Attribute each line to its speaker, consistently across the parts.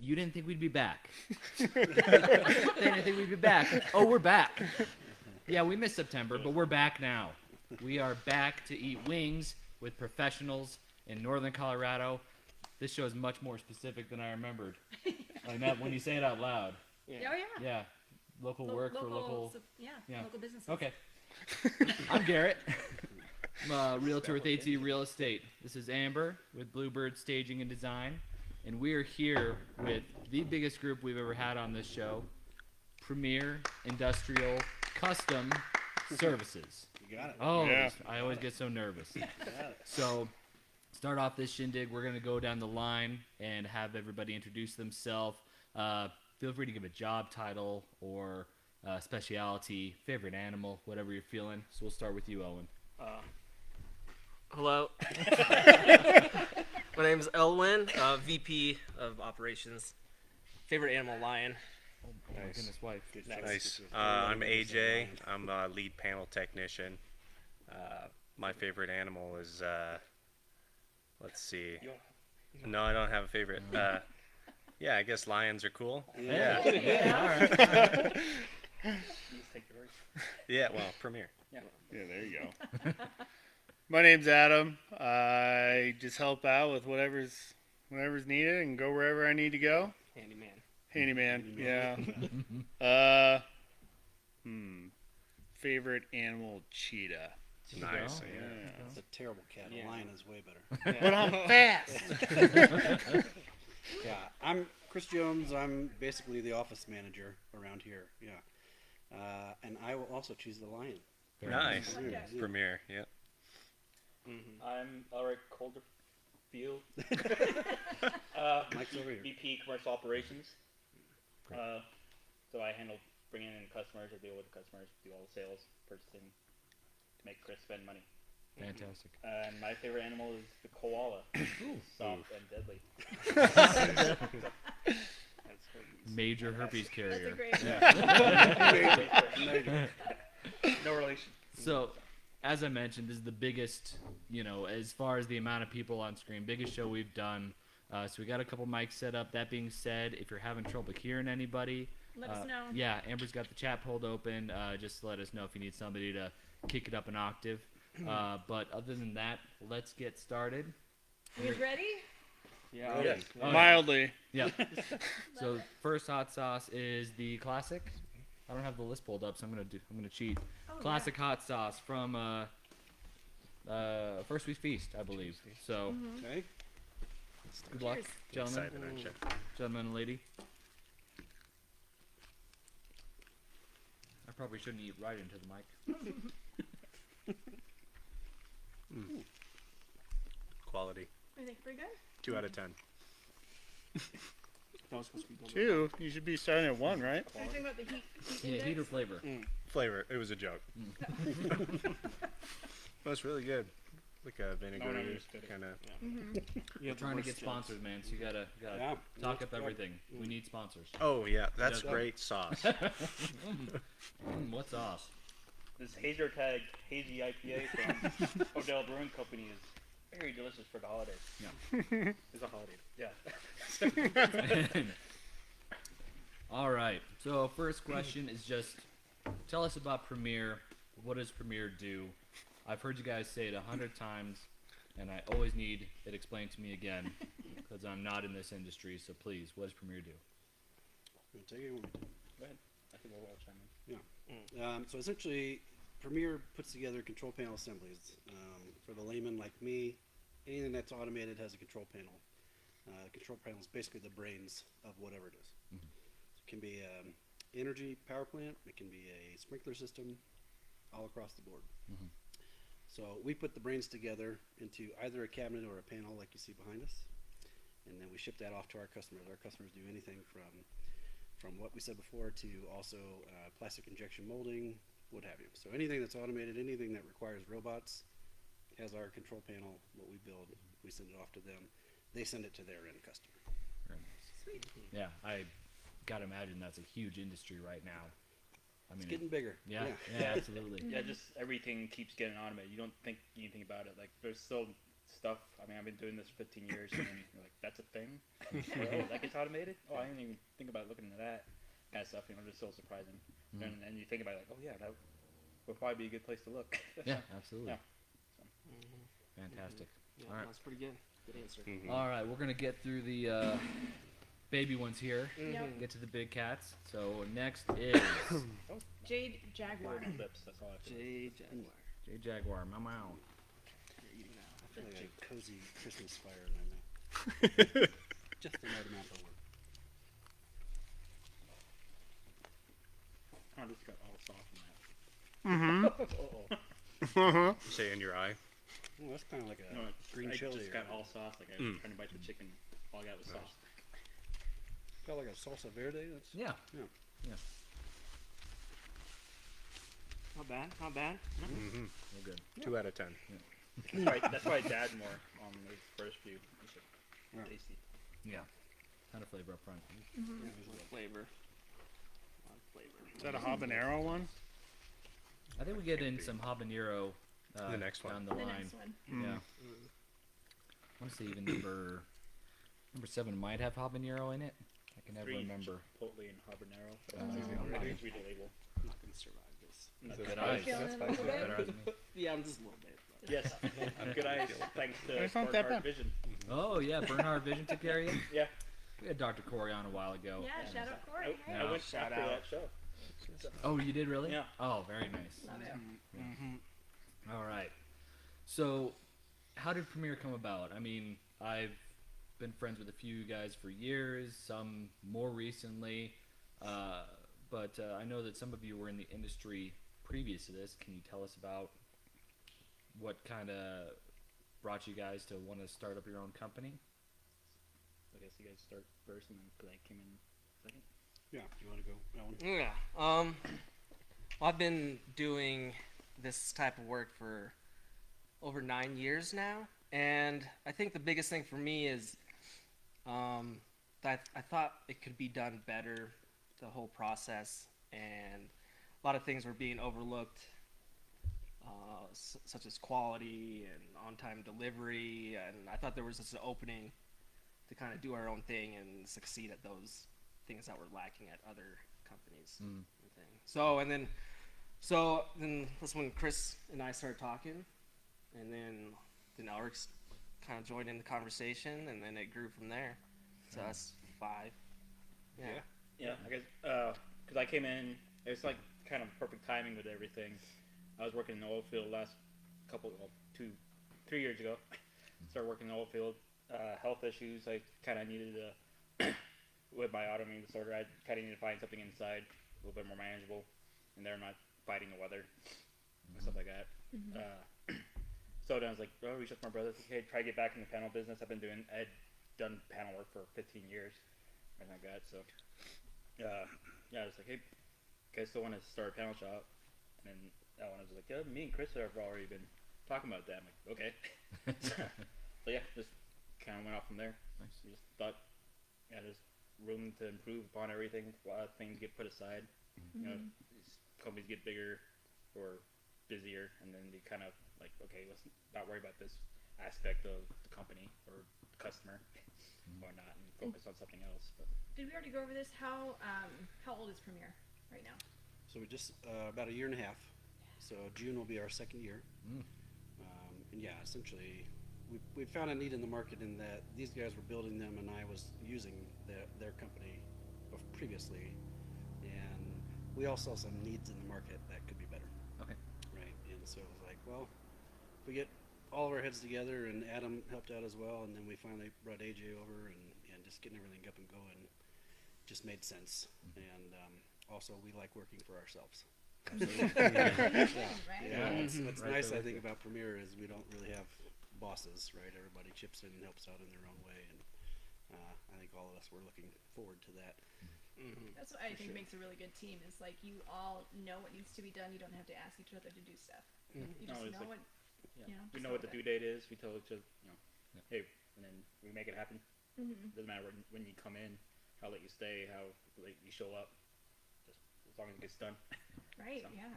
Speaker 1: You didn't think we'd be back. They didn't think we'd be back. Oh, we're back. Yeah, we missed September, but we're back now. We are back to eat wings with professionals in northern Colorado. This show is much more specific than I remembered. Like that when you say it out loud.
Speaker 2: Yeah. Oh, yeah.
Speaker 1: Yeah. Local work for local...
Speaker 2: Yeah, local businesses.
Speaker 1: Okay. I'm Garrett. I'm a realtor with AT Real Estate. This is Amber with Bluebird Staging and Design. And we are here with the biggest group we've ever had on this show, Premier Industrial Custom Services.
Speaker 3: You got it.
Speaker 1: Oh,
Speaker 4: Yeah.
Speaker 1: I always get so nervous. So, start off this shindig. We're going to go down the line and have everybody introduce themselves. Feel free to give a job title or specialty, favorite animal, whatever you're feeling. So, we'll start with you, Owen.
Speaker 5: Hello. My name is Elwin, VP of Operations. Favorite animal, lion.
Speaker 1: Oh my goodness, wife.
Speaker 6: Nice. I'm AJ. I'm a lead panel technician. My favorite animal is, let's see. No, I don't have a favorite. Yeah, I guess lions are cool.
Speaker 1: Yeah. All right.
Speaker 6: Yeah, well, Premier.
Speaker 4: Yeah, there you go. My name's Adam. I just help out with whatever's needed and go wherever I need to go. Handyman, yeah. Favorite animal, cheetah.
Speaker 6: Nice.
Speaker 1: Oh,
Speaker 6: Yeah.
Speaker 3: It's a terrible cat. A lion is way better.
Speaker 4: But I'm fast.
Speaker 3: Yeah, I'm Chris Jones. I'm basically the office manager around here. Yeah, and I will also choose the lion.
Speaker 6: Nice.
Speaker 3: Yeah.
Speaker 6: Premier, yeah.
Speaker 7: I'm Ulrich Calderfield,
Speaker 3: Mike's over here.
Speaker 7: VP Commercial Operations. So I handle bringing in customers, I deal with the customers, do all the sales, purchasing, to make Chris spend money.
Speaker 1: Fantastic.
Speaker 7: And my favorite animal is the koala. Soft and deadly.
Speaker 1: Major herpes carrier.
Speaker 2: That's a great one.
Speaker 7: No relation.
Speaker 1: So, as I mentioned, this is the biggest, as far as the amount of people on screen, biggest show we've done. So we got a couple mics set up. That being said, if you're having trouble hearing anybody,
Speaker 2: Let us know.
Speaker 1: Yeah, Amber's got the chat pulled open. Just let us know if you need somebody to kick it up an octave. But other than that, let's get started.
Speaker 2: You guys ready?
Speaker 7: Yeah.
Speaker 3: Yes.
Speaker 1: Oh, yeah.
Speaker 4: Mildly.
Speaker 1: Yeah. So first hot sauce is the classic. I don't have the list pulled up, so I'm gonna cheat.
Speaker 2: Oh,
Speaker 1: Classic hot sauce from First Week Feast, I believe. So
Speaker 3: Okay.
Speaker 1: good luck,
Speaker 2: Cheers.
Speaker 1: gentlemen,
Speaker 6: Excited, aren't you?
Speaker 1: gentlemen and lady. I probably shouldn't eat right into the mic.
Speaker 6: Quality.
Speaker 2: I think pretty good.
Speaker 6: 2 out of 10.
Speaker 4: Two. You should be starting at 1, right?
Speaker 2: Are you talking about the heat
Speaker 1: Yeah,
Speaker 2: index?
Speaker 1: heat or flavor.
Speaker 6: Flavor. It was a joke. That's really good. Like a vinegary
Speaker 7: understood it.
Speaker 6: kind of.
Speaker 1: We're trying to get sponsors, man. So you gotta
Speaker 3: Yeah.
Speaker 1: talk up everything. We need sponsors.
Speaker 6: Oh yeah, that's
Speaker 1: Yeah.
Speaker 6: great sauce.
Speaker 1: What sauce?
Speaker 7: This Hazer Tag Hazy IPA from Odell Brewing Company is very delicious for the holidays.
Speaker 1: Yeah.
Speaker 7: It's a holiday. Yeah.
Speaker 1: All right. So first question is just tell us about Premier. What does Premier do? I've heard you guys say it 100 times, and I always need it explained to me again because I'm not in this industry. So please, what does Premier do?
Speaker 3: You wanna take it?
Speaker 7: Go ahead. I think we'll all chime in.
Speaker 3: So essentially, Premier puts together control panel assemblies. For the layman like me, anything that's automated has a control panel. Control panel is basically the brains of whatever it is. It can be energy power plant. It can be a sprinkler system, all across the board. So we put the brains together into either a cabinet or a panel like you see behind us, and then we ship that off to our customers. Our customers do anything from what we said before to also plastic injection molding, what have you. So anything that's automated, anything that requires robots, has our control panel, what we build, we send it off to them. They send it to their end customer.
Speaker 1: Very nice.
Speaker 2: Sweet.
Speaker 1: Yeah, I gotta imagine that's a huge industry right now. I
Speaker 3: It's
Speaker 1: mean,
Speaker 3: getting bigger.
Speaker 1: yeah, absolutely.
Speaker 7: Yeah, just everything keeps getting automated. You don't think anything about it. Like there's still stuff. I mean, I've been doing this 15 years, and then you're like, that's a thing. Oh, that gets automated. Oh, I didn't even think about looking into that kind of stuff. You know, just so surprising. And then you think about it, like, oh yeah, that would probably be a good place to look.
Speaker 1: Yeah, absolutely.
Speaker 7: Yeah.
Speaker 1: Fantastic.
Speaker 5: Yeah,
Speaker 1: All right.
Speaker 5: that's pretty good. Good answer.
Speaker 1: All right, we're gonna get through the baby ones here.
Speaker 2: Yep.
Speaker 1: Get to the big cats. So next is
Speaker 2: Jade Jaguar.
Speaker 7: Lips. That's all I have to
Speaker 5: J Jaguar.
Speaker 1: J Jaguar. Meow meow.
Speaker 5: You're eating now.
Speaker 3: I feel like a cozy Christmas fire in my mouth. Just the right amount of work.
Speaker 7: Oh, this got all soft in that.
Speaker 4: Uh-huh.
Speaker 6: Say in your eye.
Speaker 3: Oh, that's kind of like a
Speaker 7: No,
Speaker 3: green
Speaker 7: I
Speaker 3: chili.
Speaker 7: just got all sauce. Like I was trying to bite the chicken. All I got was sauce.
Speaker 3: Got like a salsa verde. That's
Speaker 1: Yeah.
Speaker 5: Not bad. Not bad.
Speaker 6: Mm-hmm.
Speaker 1: We're good.
Speaker 6: 2 out of 10.
Speaker 7: That's why I dad more on the first few. It's just
Speaker 3: Yeah.
Speaker 7: tasty.
Speaker 1: Yeah. Ton of flavor up front.
Speaker 5: A lot of flavor. A lot of flavor.
Speaker 4: Is that a habanero one?
Speaker 1: I think we get in some habanero
Speaker 6: The next one.
Speaker 1: down the
Speaker 2: The
Speaker 1: line.
Speaker 2: next one.
Speaker 1: Yeah. I want to say even number 7 might have habanero in it. I can never
Speaker 7: Three
Speaker 1: remember.
Speaker 7: Chipotle and habanero.
Speaker 1: Oh,
Speaker 7: I
Speaker 1: okay.
Speaker 7: didn't read the label.
Speaker 5: I'm not gonna survive this.
Speaker 1: Good eyes.
Speaker 2: Feeling it a little bit?
Speaker 1: Better eyes than me.
Speaker 5: Yeah, I'm just a little bit. But
Speaker 7: Yes, good eyes. Thanks to
Speaker 4: It's not that
Speaker 7: Bernhard
Speaker 4: bad.
Speaker 7: Vision.
Speaker 1: Oh yeah, Bernhard Vision took care of you.
Speaker 7: Yeah.
Speaker 1: We had Dr. Corey on a while ago.
Speaker 2: Yeah, shout out Corey.
Speaker 7: I,
Speaker 2: Hey.
Speaker 7: I went
Speaker 5: Shout
Speaker 7: after
Speaker 5: out.
Speaker 7: that show.
Speaker 1: Oh, you did really?
Speaker 7: Yeah.
Speaker 1: Oh, very nice.
Speaker 2: Love it.
Speaker 1: All right. So, how did Premiere come about? I mean, I've been friends with a few guys for years, some more recently, but I know that some of you were in the industry previous to this. Can you tell us about what kind of brought you guys to want to start up your own company?
Speaker 7: I guess you guys start first, and then I came in second.
Speaker 3: Yeah, you want to go that one?
Speaker 5: Yeah. I've been doing this type of work for over 9 years now, and I think the biggest thing for me is that I thought it could be done better, the whole process, and a lot of things were being overlooked, such as quality and on-time delivery, and I thought there was just an opening to kind of do our own thing and succeed at those things that were lacking at other companies. And thing. So then that's when Chris and I started talking, and then Elric's kind of joined in the conversation, and then it grew from there. So that's 5. Yeah.
Speaker 7: Yeah, I guess because I came in, it was like kind of perfect timing with everything. I was working in the oil field last 3 years ago. Started working in the oil field. Health issues. I kind of needed to, with my autoimmune disorder, I kind of needed to find something inside a little bit more manageable, and they're not fighting the weather and stuff like that. So then I was like, oh, reach out to my brother. Okay, try to get back in the panel business. I'd done panel work for 15 years, and like that. So, yeah, I was like, hey, you guys still want to start a panel shop? And then that one I was like, yeah, me and Chris have already been talking about that. I'm like, okay. So yeah, just kind of went off from there.
Speaker 1: Nice.
Speaker 7: We just thought, yeah, there's room to improve upon everything. A lot of things get put aside. You know, these companies get bigger or busier, and then they kind of like, okay, let's not worry about this aspect of the company or the customer or not, and focus on something else. But
Speaker 2: Did we already go over this? How old is Premiere right now?
Speaker 3: So we just about a year and a half. So June will be our second year. And yeah, essentially, we found a need in the market in that these guys were building them, and I was using their company previously, and we all saw some needs in the market that could be better.
Speaker 1: Okay.
Speaker 3: Right. And so it was like, well, we get all of our heads together, and Adam helped out as well, and then we finally brought AJ over, and just getting everything up and going just made sense. And also, we like working for ourselves.
Speaker 2: Right?
Speaker 3: Yeah, what's
Speaker 1: Right
Speaker 3: nice,
Speaker 1: there
Speaker 3: I
Speaker 1: with
Speaker 3: think,
Speaker 1: you.
Speaker 3: about Premiere is we don't really have bosses, right? Everybody chips in and helps out in their own way, and I think all of us were looking forward to that.
Speaker 2: That's what I think makes a really good team. Is like you all know what needs to be done. You don't have to ask each other to do stuff. You
Speaker 7: No,
Speaker 2: just
Speaker 7: it's
Speaker 2: know
Speaker 7: like-
Speaker 2: what.
Speaker 7: yeah,
Speaker 2: You know,
Speaker 7: we
Speaker 2: just
Speaker 7: know
Speaker 2: know
Speaker 7: what the
Speaker 2: that.
Speaker 7: due date is. We tell each other,
Speaker 1: Yeah.
Speaker 7: hey, and then we make it happen. Doesn't matter when you come in, how late you stay, how late you show up. Just as long as it gets done.
Speaker 2: Right?
Speaker 7: So,
Speaker 2: Yeah.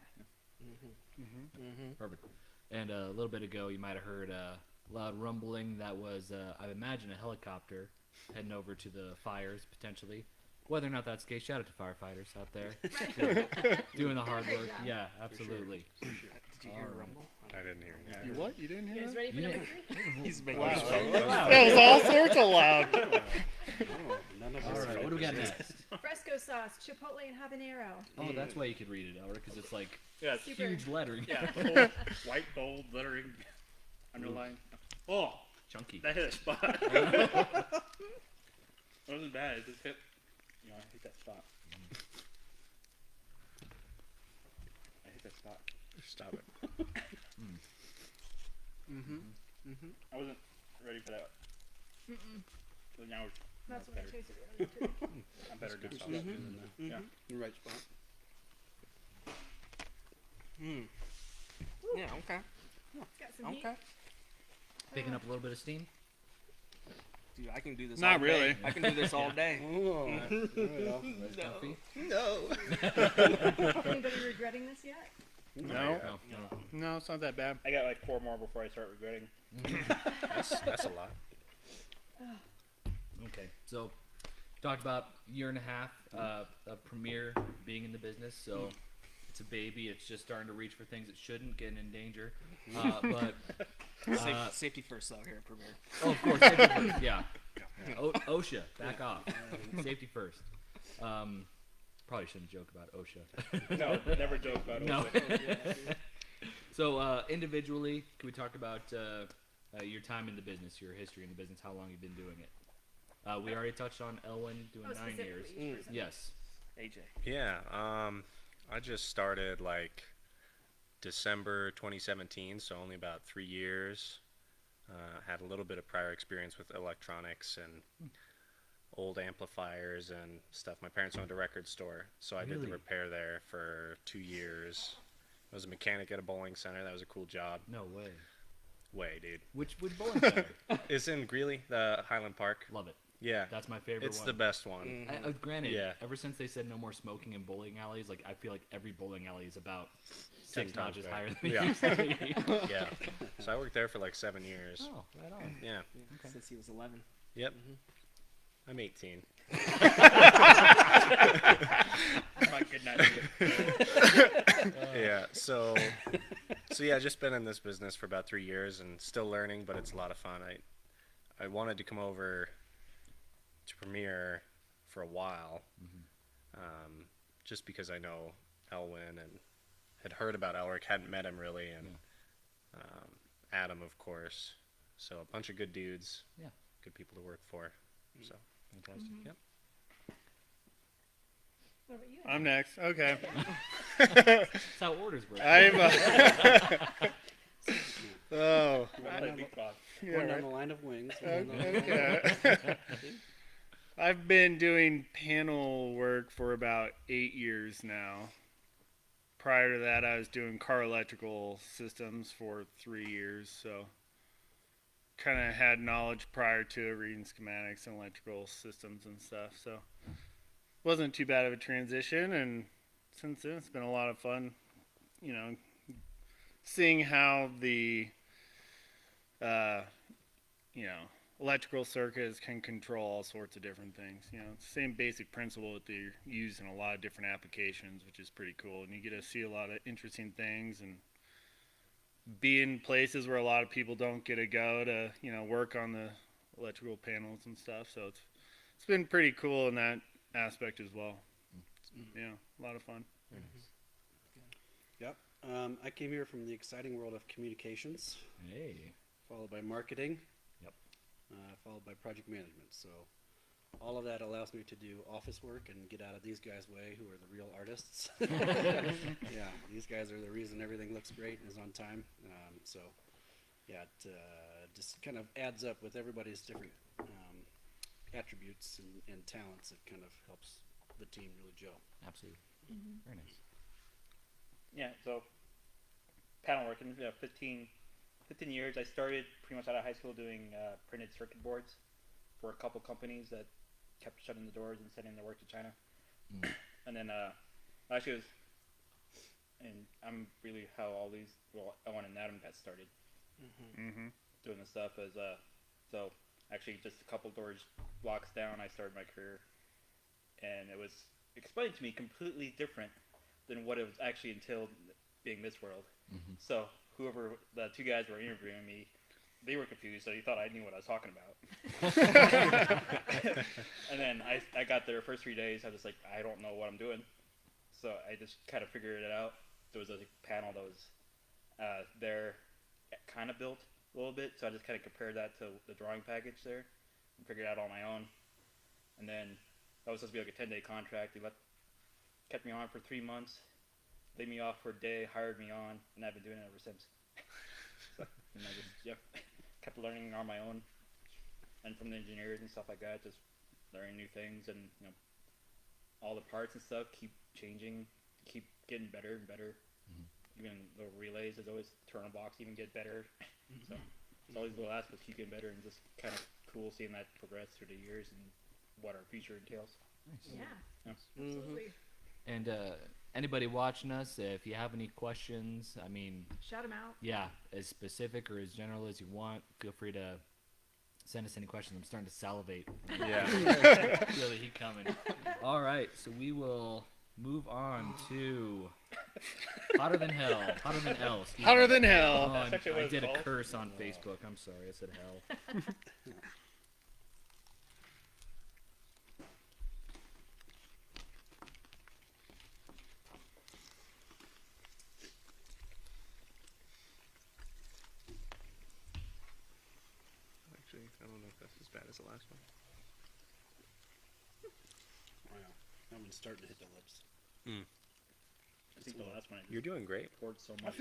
Speaker 1: Perfect. And a little bit ago, you might have heard loud rumbling. That was, I imagine, a helicopter heading over to the fires potentially. Whether or not that's the case, shout out to firefighters out there doing the hard work. Yeah, absolutely.
Speaker 5: Did you hear a rumble?
Speaker 6: I didn't hear it.
Speaker 4: You what? You didn't
Speaker 2: You
Speaker 4: hear
Speaker 2: guys
Speaker 4: that?
Speaker 2: ready for
Speaker 1: Yeah.
Speaker 2: number 3?
Speaker 5: He's making
Speaker 4: Wow.
Speaker 5: his phone.
Speaker 4: That was all sorts of loud.
Speaker 3: Oh, none of
Speaker 1: All
Speaker 3: us
Speaker 1: right, what do we got next?
Speaker 2: Fresco sauce, chipotle and habanero.
Speaker 1: Oh, that's why you could read it, Elric, because it's like
Speaker 7: Yeah, it's
Speaker 2: Super.
Speaker 1: huge lettering.
Speaker 7: yeah, bold, white bold lettering, underline. Oh,
Speaker 1: Chunky.
Speaker 7: that hit a spot. It wasn't bad. It just hit. You know, I hit that spot. I hit that spot.
Speaker 6: Stop it.
Speaker 7: I wasn't ready for that. So now
Speaker 2: That's
Speaker 7: it's
Speaker 2: what I
Speaker 7: better.
Speaker 2: tasted earlier too.
Speaker 7: I'm better doing stuff.
Speaker 3: Yeah. In the right spot.
Speaker 5: Yeah, okay.
Speaker 2: Got some heat.
Speaker 5: Okay.
Speaker 1: Picking up a little bit of steam.
Speaker 5: Dude, I can do this
Speaker 4: Not
Speaker 5: all day.
Speaker 4: really.
Speaker 5: I can do this all day.
Speaker 3: Oh, well,
Speaker 1: Comfy?
Speaker 5: No.
Speaker 2: Anybody regretting this yet?
Speaker 4: No,
Speaker 1: No.
Speaker 4: no, it's not that bad.
Speaker 7: I got like 4 more before I start regretting.
Speaker 6: That's a lot.
Speaker 1: Okay, so talked about year and a half of Premier being in the business. So it's a baby. It's just starting to reach for things it shouldn't, getting in danger. But
Speaker 5: Safety first, though, here at Premier.
Speaker 1: oh, of course, safety first. Yeah. OSHA, back off. Safety first. Probably shouldn't joke about OSHA.
Speaker 7: No, never joke about it.
Speaker 1: No. So individually, can we talk about your time in the business, your history in the business, how long you've been doing it? We already touched on Elwin doing
Speaker 2: Oh,
Speaker 1: 9 years.
Speaker 2: specifically each person.
Speaker 1: Yes.
Speaker 5: AJ.
Speaker 6: Yeah. I just started like December 2017, so only about 3 years. Had a little bit of prior experience with electronics and old amplifiers and stuff. My parents owned a record store, so I did the
Speaker 1: Really?
Speaker 6: repair there for 2 years. I was a mechanic at a bowling center. That was a cool job.
Speaker 1: No way.
Speaker 6: Way, dude.
Speaker 1: Which bowling center?
Speaker 6: It's in Greeley, the Highland Park.
Speaker 1: Love it.
Speaker 6: Yeah,
Speaker 1: That's my favorite
Speaker 6: it's
Speaker 1: one.
Speaker 6: the best one.
Speaker 1: Granted,
Speaker 6: Yeah.
Speaker 1: ever since they said no more smoking in bowling alleys, like I feel like every bowling alley is about
Speaker 6: 10
Speaker 1: 6
Speaker 6: times
Speaker 1: notches
Speaker 6: better.
Speaker 1: higher than
Speaker 6: Yeah.
Speaker 1: it used to be.
Speaker 6: Yeah. So I worked there for like 7 years.
Speaker 1: Oh, right on.
Speaker 6: Yeah.
Speaker 5: Since he was 11.
Speaker 6: Yep. I'm 18.
Speaker 7: My good night.
Speaker 6: Yeah. So yeah, just been in this business for about 3 years and still learning, but it's a lot of fun. I wanted to come over to Premier for a while, just because I know Elwin and had heard about Elric, hadn't met him really, and Adam, of course. So a bunch of good dudes.
Speaker 1: Yeah.
Speaker 6: Good people to work for. So
Speaker 1: Fantastic. Yep.
Speaker 2: What about you?
Speaker 4: I'm next. Okay.
Speaker 1: That's how orders work.
Speaker 4: I'm. Oh.
Speaker 3: Going
Speaker 4: Yeah,
Speaker 3: down
Speaker 4: right.
Speaker 3: the line of wings. going down the line of
Speaker 4: Okay. I've been doing panel work for about 8 years now. Prior to that, I was doing car electrical systems for 3 years, so kind of had knowledge prior to reading schematics and electrical systems and stuff. So wasn't too bad of a transition, and since then it's been a lot of fun. You know, seeing how the electrical circuits can control all sorts of different things. You know, it's the same basic principle that they use in a lot of different applications, which is pretty cool. And you get to see a lot of interesting things and be in places where a lot of people don't get to go to, you know, work on the electrical panels and stuff. So it's been pretty cool in that aspect as well. Yeah, a lot of fun.
Speaker 3: Yep. I came here from the exciting world of communications,
Speaker 1: Hey.
Speaker 3: followed by marketing.
Speaker 1: Yep.
Speaker 3: Followed by project management. So all of that allows me to do office work and get out of these guys' way, who are the real artists. Yeah, these guys are the reason everything looks great and is on time. So yeah, it just kind of adds up with everybody's different attributes and talents. It kind of helps the team really gel.
Speaker 1: Absolutely. Very nice.
Speaker 7: Yeah, so panel working, 15 years. I started pretty much out of high school doing printed circuit boards for a couple companies that kept shutting the doors and sending their work to China. And then actually it was, and I'm really how all these, well, Owen and Adam got started. doing this stuff is so actually just a couple doors blocks down I started my career, and it was explained to me completely different than what it was actually entailed being this world. So whoever the two guys were interviewing me, they were confused, so they thought I knew what I was talking about. And then I got there first 3 days, I was like, I don't know what I'm doing. So I just kind of figured it out. There was a panel that was there, kind of built a little bit, so I just kind of compared that to the drawing package there and figured it out on my own. And then that was supposed to be like a 10-day contract. They kept me on for 3 months, laid me off for a day, hired me on, and I've been doing it ever since. So, and I just kept learning on my own, and from the engineers and stuff like that, just learning new things, and all the parts and stuff keep changing, keep getting better and better. Even the relays, there's always turtle box even get better. So it's always little aspects keep getting better, and just kind of cool seeing that progress through the years and what our future entails.
Speaker 2: Yeah, absolutely.
Speaker 1: And anybody watching us, if you have any questions, I mean,
Speaker 2: Shout them out.
Speaker 1: yeah, as specific or as general as you want, feel free to send us any questions. I'm starting to salivate.
Speaker 6: Yeah.
Speaker 1: Feel the heat coming. All right, so we will move on to Hotter Than Hell. Hotter Than Hell. excuse
Speaker 4: Hotter
Speaker 1: me.
Speaker 4: than
Speaker 1: Oh,
Speaker 4: hell.
Speaker 1: I'm-
Speaker 7: actually what
Speaker 1: I
Speaker 7: it's
Speaker 1: did a
Speaker 7: called.
Speaker 1: curse on Facebook. I'm sorry. I said hell.
Speaker 6: Actually, I don't know if that's as bad as the last one.
Speaker 3: Wow. That one's starting to hit the lips.
Speaker 7: I think the last one I
Speaker 6: You're doing great.
Speaker 7: poured so much.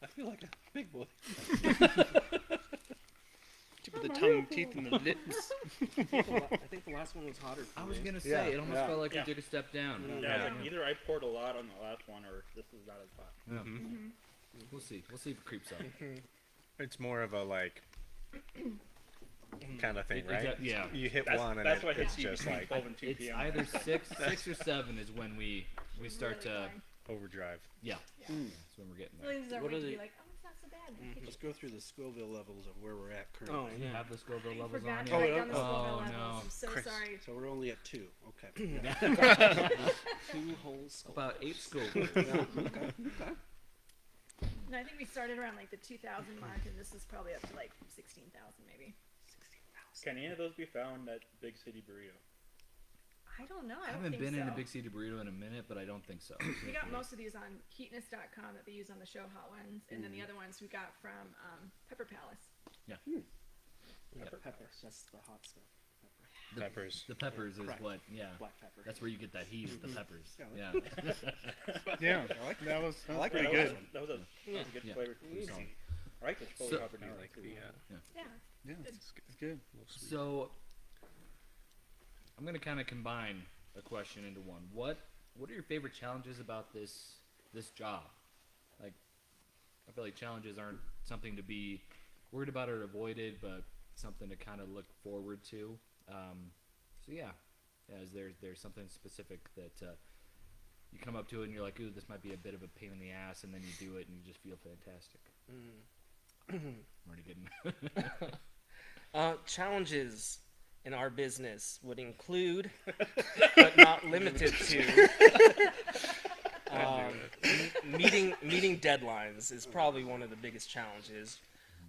Speaker 3: I feel like a big boy.
Speaker 4: With the tongue, teeth, and the lips.
Speaker 5: I think the last one was hotter. For
Speaker 1: I was
Speaker 5: me.
Speaker 1: going to say,
Speaker 3: Yeah,
Speaker 1: it almost
Speaker 3: yeah.
Speaker 1: felt like
Speaker 7: Yeah.
Speaker 1: we took a step down.
Speaker 7: Yeah, I was like, either I poured a lot on the last one, or this is not as hot.
Speaker 1: Yeah. We'll see. We'll see if it creeps up.
Speaker 6: It's more of a like kind of thing, right?
Speaker 1: Yeah.
Speaker 6: You hit
Speaker 7: That's,
Speaker 6: one and
Speaker 7: that's what
Speaker 6: it's
Speaker 7: hits you
Speaker 6: just
Speaker 7: between
Speaker 6: like
Speaker 7: 12 and 2
Speaker 1: It's
Speaker 7: p.m.
Speaker 1: either six or seven is when we start
Speaker 2: Really
Speaker 1: to,
Speaker 2: going.
Speaker 6: overdrive.
Speaker 1: yeah.
Speaker 2: Yeah.
Speaker 1: That's when we're getting there.
Speaker 2: Feelings are
Speaker 5: What
Speaker 2: way
Speaker 5: are
Speaker 2: to be
Speaker 5: they-
Speaker 2: like, oh, it's not so bad.
Speaker 3: Let's go through the Scoville levels of where we're at
Speaker 5: Oh
Speaker 3: currently.
Speaker 5: yeah.
Speaker 1: Have the Scoville
Speaker 2: I
Speaker 1: levels
Speaker 2: forgot
Speaker 1: on
Speaker 2: to
Speaker 1: you?
Speaker 2: write down the
Speaker 1: Oh,
Speaker 2: Scoville levels.
Speaker 1: no.
Speaker 2: I'm so
Speaker 6: Chris.
Speaker 2: sorry.
Speaker 3: So we're only at 2. Okay.
Speaker 5: 2 whole skulls.
Speaker 1: About 8 Scoville.
Speaker 3: Okay.
Speaker 2: And I think we started around like the 2,000 mark, and this is probably up to like 16,000 maybe.
Speaker 7: Can any of those be found at Big City Burrito?
Speaker 2: I don't know.
Speaker 1: I
Speaker 2: I don't
Speaker 1: haven't
Speaker 2: think
Speaker 1: been
Speaker 2: so.
Speaker 1: in a Big City Burrito in a minute, but I don't think so.
Speaker 2: We got most of these on Heatness.com that they use on the show hot ones, and then the other ones we got from Pepper Palace.
Speaker 5: Yeah, peppers. That's the hot stuff. Pepper.
Speaker 6: Peppers.
Speaker 1: The peppers is
Speaker 3: Right.
Speaker 1: what, yeah.
Speaker 5: Black pepper.
Speaker 1: That's where you get that heat, is the peppers.
Speaker 3: Yeah.
Speaker 1: Yeah.
Speaker 4: Yeah,
Speaker 3: I like
Speaker 4: that was
Speaker 3: I like
Speaker 4: pretty
Speaker 3: that.
Speaker 4: good.
Speaker 7: That was a good
Speaker 1: Yeah.
Speaker 7: flavor.
Speaker 1: Solid.
Speaker 7: I like the
Speaker 1: So-
Speaker 7: chili pepper now.
Speaker 6: I like
Speaker 7: too.
Speaker 6: the
Speaker 2: Yeah.
Speaker 4: Yeah, it's good.
Speaker 1: So, I'm going to kind of combine a question into one. What are your favorite challenges about this job? Like, I feel like challenges aren't something to be worried about or avoided, but something to kind of look forward to. So yeah, is there's something specific that you come up to it and you're like, ooh, this might be a bit of a pain in the ass, and then you do it and you just feel fantastic. I'm already getting.
Speaker 5: Challenges in our business would include, but not limited to, meeting deadlines is probably one of the biggest challenges.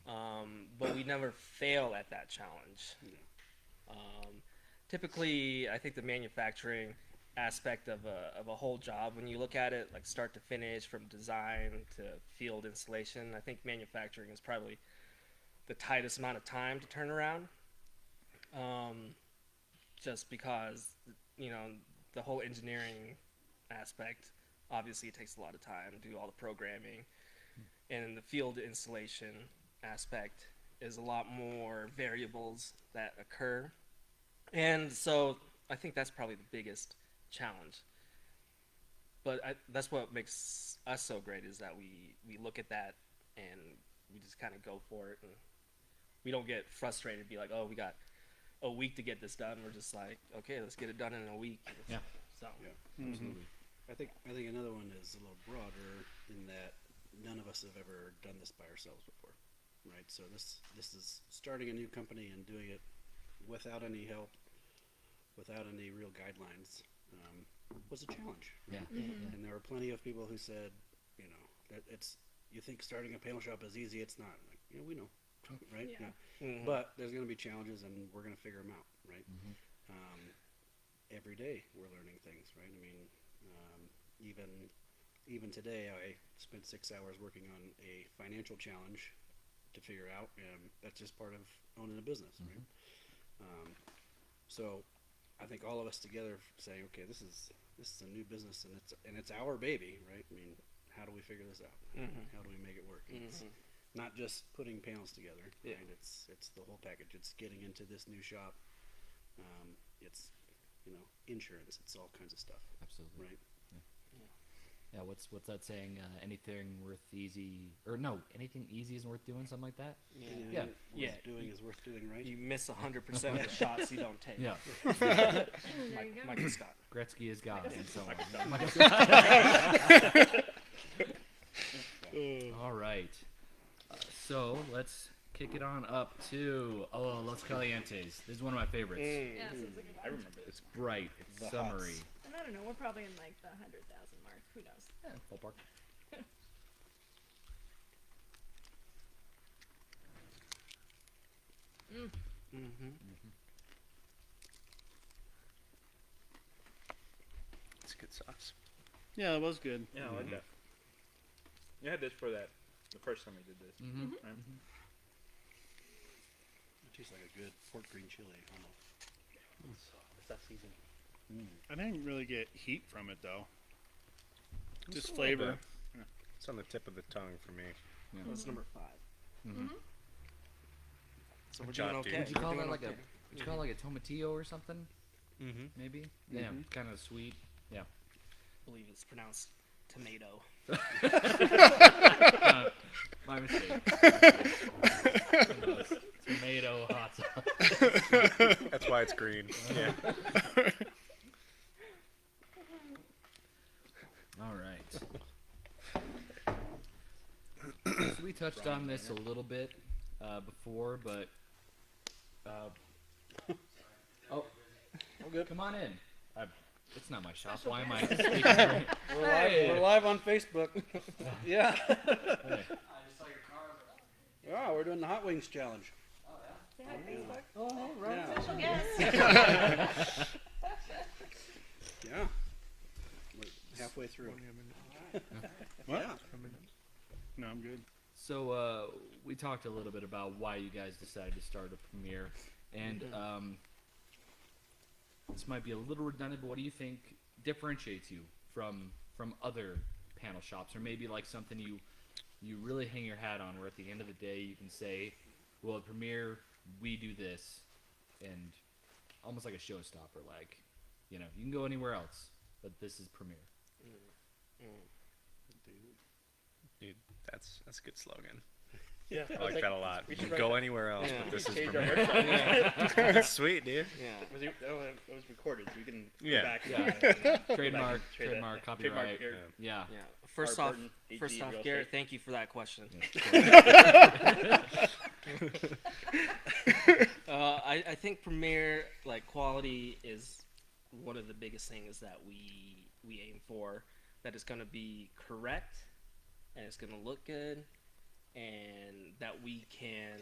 Speaker 5: But we never fail at that challenge. Typically, I think the manufacturing aspect of a whole job, when you look at it like start to finish, from design to field installation, I think manufacturing is probably the tightest amount of time to turn around. Just because, the whole engineering aspect, obviously it takes a lot of time to do all the programming, and the field installation aspect is a lot more variables that occur, and so I think that's probably the biggest challenge. But that's what makes us so great, is that we look at that and we just kind of go for it, and we don't get frustrated and be like, oh, we got a week to get this done. We're just like, okay, let's get it done in a week.
Speaker 1: Yeah.
Speaker 5: So
Speaker 3: Yeah, absolutely. I think another one is a little broader in that none of us have ever done this by ourselves before. right? So this is starting a new company and doing it without any help, without any real guidelines, was a challenge.
Speaker 1: Yeah.
Speaker 3: And there were plenty of people who said, you know, that you think starting a panel shop is easy. It's not. Like, you know, we know, right?
Speaker 2: Yeah.
Speaker 5: Mhm.
Speaker 3: But there's going to be challenges, and we're going to figure them out, right?
Speaker 1: Mhm.
Speaker 3: Every day we're learning things, right? I mean, even today, I spent 6 hours working on a financial challenge to figure out. That's just part of owning a business, right? So I think all of us together saying, okay, this is a new business, and it's our baby, right? I mean, how do we figure this out? How do we make it work? It's not just putting panels together,
Speaker 5: Yeah.
Speaker 3: right? It's the whole package. It's getting into this new shop. It's, you know, insurance. It's all kinds of stuff,
Speaker 1: Absolutely.
Speaker 3: right?
Speaker 1: Yeah. What's that saying? Anything worth easy, or no, anything easy isn't worth doing. Something like that.
Speaker 3: Anything
Speaker 1: Yeah.
Speaker 3: worth
Speaker 5: Yeah.
Speaker 3: doing is worth doing, right?
Speaker 5: You miss 100% of the shots you don't take.
Speaker 1: Yeah.
Speaker 2: There you go.
Speaker 5: Michael Scott.
Speaker 1: Gretzky is God, and so on. All right. So let's kick it on up to Los Calientes. This is one of my favorites.
Speaker 2: Yeah, so it's like
Speaker 7: I remember this.
Speaker 1: It's bright. It's
Speaker 3: The
Speaker 1: summery.
Speaker 3: hots.
Speaker 2: And I don't know, we're probably in like the 100,000 mark. Who knows?
Speaker 1: Yeah, ballpark.
Speaker 6: It's good sauce.
Speaker 4: Yeah, that was good.
Speaker 7: Yeah, I like that. You had this for the first time we did this.
Speaker 1: Mm-hmm.
Speaker 7: Right?
Speaker 3: It tastes like a good pork green chili almost.
Speaker 7: It's that season.
Speaker 4: I didn't really get heat from it though.
Speaker 6: Just
Speaker 4: Just
Speaker 6: a little
Speaker 4: flavor.
Speaker 6: bit. It's on the tip of the tongue for me.
Speaker 5: That's number 5.
Speaker 1: Mm-hmm.
Speaker 5: So we're
Speaker 6: Good job,
Speaker 5: doing
Speaker 6: dude.
Speaker 5: okay.
Speaker 1: Would you
Speaker 5: We're
Speaker 1: call
Speaker 5: doing
Speaker 1: that like
Speaker 5: okay.
Speaker 1: would you call it like a tomatillo or something?
Speaker 6: Mm-hmm.
Speaker 1: Maybe. Yeah, kind of sweet. Yeah.
Speaker 5: I believe it's pronounced tomato.
Speaker 1: My mistake. Tomato hot sauce.
Speaker 6: That's why it's green. Yeah.
Speaker 1: All right. So we touched on this a little bit before, but oh, good. Come on in. It's not my shop. Why am I speaking?
Speaker 3: We're live on Facebook. Yeah.
Speaker 1: Hey.
Speaker 3: Yeah, we're doing the Hot Wings Challenge.
Speaker 2: Say hi, Facebook.
Speaker 1: Oh, right.
Speaker 3: Yeah.
Speaker 2: Special guest.
Speaker 3: Yeah. We're halfway through.
Speaker 4: What?
Speaker 3: Yeah.
Speaker 4: No, I'm good.
Speaker 1: So we talked a little bit about why you guys decided to start a premiere, and this might be a little redundant, but what do you think differentiates you from other panel shops, or maybe like something you really hang your hat on, where at the end of the day you can say, well, at Premiere we do this, and almost like a showstopper, like, you know, you can go anywhere else, but this is Premiere.
Speaker 6: Dude, that's a good slogan.
Speaker 7: Yeah,
Speaker 6: I like that a lot.
Speaker 7: we
Speaker 6: You
Speaker 7: should
Speaker 6: can
Speaker 7: write
Speaker 6: go
Speaker 7: that.
Speaker 6: anywhere else,
Speaker 5: Yeah.
Speaker 6: but this is
Speaker 7: Change
Speaker 6: for
Speaker 7: our
Speaker 6: me.
Speaker 7: merch.
Speaker 6: Sweet, dude.
Speaker 5: Yeah.
Speaker 7: It was recorded, so we can
Speaker 6: Yeah.
Speaker 7: go back.
Speaker 1: Yeah.
Speaker 7: and
Speaker 1: Trademark,
Speaker 7: trade that.
Speaker 1: trademark, copyright.
Speaker 7: here.
Speaker 1: Yeah.
Speaker 5: Yeah. First
Speaker 7: Art
Speaker 5: off,
Speaker 7: Burton, AG
Speaker 5: first off,
Speaker 7: Real
Speaker 5: Garrett,
Speaker 7: Estate.
Speaker 5: thank you for that question. I think Premiere like quality is one of the biggest things that we aim for. That it's going to be correct, and it's going to look good, and that we can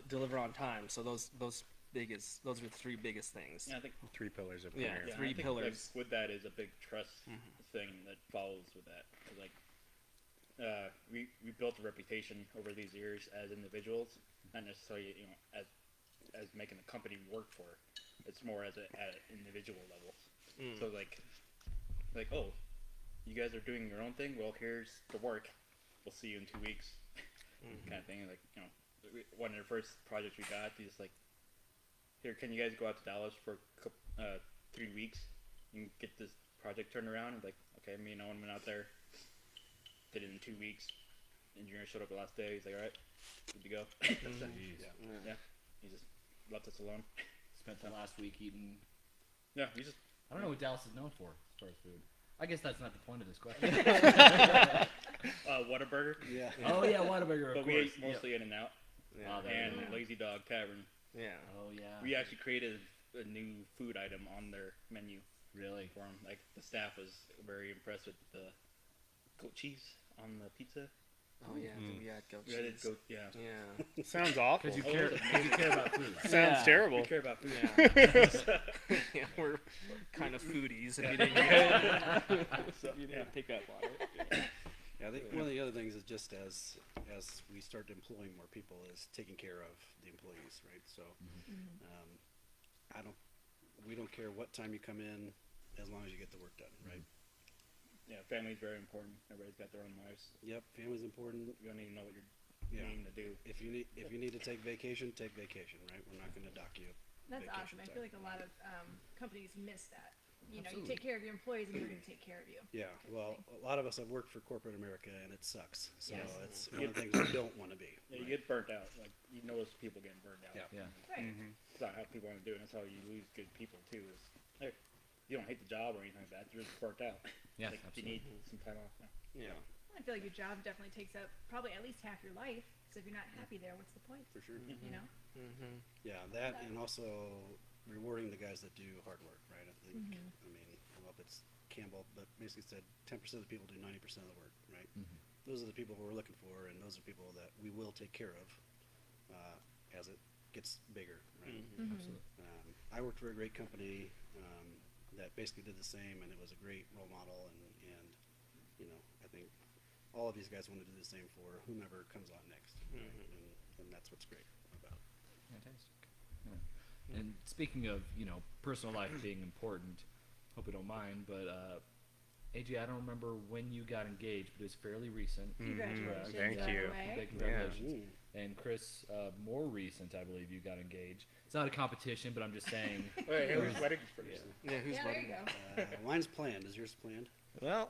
Speaker 5: deliver on time. So those are the 3 biggest things.
Speaker 7: Yeah, I think
Speaker 6: 3 pillars of
Speaker 5: Yeah.
Speaker 6: Premiere.
Speaker 7: yeah,
Speaker 5: 3
Speaker 7: I think,
Speaker 5: pillars.
Speaker 7: Like, with that is a big trust thing that follows with that. 'Cause, like, we built a reputation over these years as individuals, not necessarily as making the company work for. It's more at an individual level. So like oh, you guys are doing your own thing. Well, here's the work. We'll see you in 2 weeks, kind of thing. Like, you know, one of the first projects we got, we just like, here, can you guys go out to Dallas for 3 weeks and get this project turned around? And like, okay, me and Owen went out there, did it in 2 weeks. Engineer showed up the last day. He's like, all right, good to go. Yeah, he just left us alone.
Speaker 1: Spent the last week eating.
Speaker 7: Yeah, we just
Speaker 1: I don't know what Dallas is known for as far as food. I guess that's not the point of this question.
Speaker 7: Whataburger.
Speaker 3: Yeah.
Speaker 1: Oh yeah, Whataburger.
Speaker 7: But
Speaker 1: Of
Speaker 7: we
Speaker 1: course.
Speaker 7: ate mostly In and Out
Speaker 5: Yeah.
Speaker 1: Oh, there
Speaker 7: and
Speaker 1: you go.
Speaker 7: Lazy Dog Tavern.
Speaker 5: Yeah.
Speaker 1: Oh yeah.
Speaker 7: We actually created a new food item on their menu
Speaker 1: Really.
Speaker 7: for them. Like the staff was very impressed with the goat cheese on the pizza.
Speaker 5: Oh yeah.
Speaker 6: Mm.
Speaker 5: We had goat
Speaker 7: We added
Speaker 5: cheese.
Speaker 7: goat, yeah.
Speaker 5: Yeah.
Speaker 4: Sounds awful.
Speaker 1: Because you care. Because you care about food.
Speaker 4: Sounds
Speaker 5: Yeah.
Speaker 4: terrible.
Speaker 7: We care about food.
Speaker 5: Yeah. Yeah, we're kind of foodies. If you didn't,
Speaker 7: So,
Speaker 5: if you
Speaker 7: yeah.
Speaker 5: didn't pick up on it.
Speaker 3: Yeah, I think one of the other things is just as we start employing more people is taking care of the employees, right? So, we don't care what time you come in, as long as you get the work done, right?
Speaker 7: Yeah, family's very important. Everybody's got their own lives.
Speaker 3: Yep, family's important.
Speaker 7: You don't even know what you're
Speaker 3: Yeah,
Speaker 7: needing to do.
Speaker 3: if you need to take vacation, right? We're not going to dock you.
Speaker 2: That's
Speaker 3: Vacation
Speaker 2: awesome. I
Speaker 3: time.
Speaker 2: feel like a lot of companies miss that. You know,
Speaker 1: Absolutely.
Speaker 2: you take care of your employees and they're going to take care of you.
Speaker 3: Yeah,
Speaker 2: kind of
Speaker 3: well,
Speaker 2: thing.
Speaker 3: a lot of us have worked for corporate America, and it sucks. So
Speaker 2: Yes.
Speaker 3: it's one of the things we don't want to be.
Speaker 7: Yeah, you
Speaker 3: right?
Speaker 7: get burnt out. Like you notice people getting burnt out.
Speaker 3: Yeah.
Speaker 1: Yeah.
Speaker 2: Right.
Speaker 7: It's not how people want to do it. That's how you lose good people too. Is hey, you don't hate the job or anything like that. You're just burnt out.
Speaker 1: Yeah.
Speaker 7: Like you
Speaker 1: Absolutely.
Speaker 7: need some time off.
Speaker 5: Yeah.
Speaker 2: I feel like your job definitely takes up probably at least half your life. So if you're not happy there, what's the point?
Speaker 3: For sure.
Speaker 2: You know?
Speaker 5: Mm-hmm.
Speaker 3: Yeah, that and also rewarding the guys that do hard work, right? I think, I mean, I don't know if it's Campbell, but basically said 10% of the people do 90% of the work, right? Those are the people we're looking for, and those are people that we will take care of as it gets bigger, right?
Speaker 1: Absolutely.
Speaker 3: I worked for a great company that basically did the same, and it was a great role model, and you know, I think all of these guys want to do the same for whomever comes on next, right? And that's what's great about it.
Speaker 1: Fantastic. Yeah. And speaking of, personal life being important, hope you don't mind, but AJ, I don't remember when you got engaged, but it was fairly recent.
Speaker 2: Congratulations.
Speaker 6: Thank
Speaker 2: by the
Speaker 6: you.
Speaker 2: way.
Speaker 1: Big congratulations. And Chris, more recent, I believe you got engaged. It's not a competition, but I'm just saying.
Speaker 7: Wait, whose wedding is first?
Speaker 5: Yeah. Who's
Speaker 2: Yeah, there
Speaker 5: wedding?
Speaker 2: you go.
Speaker 3: Mine's planned. Is yours planned?
Speaker 6: Well,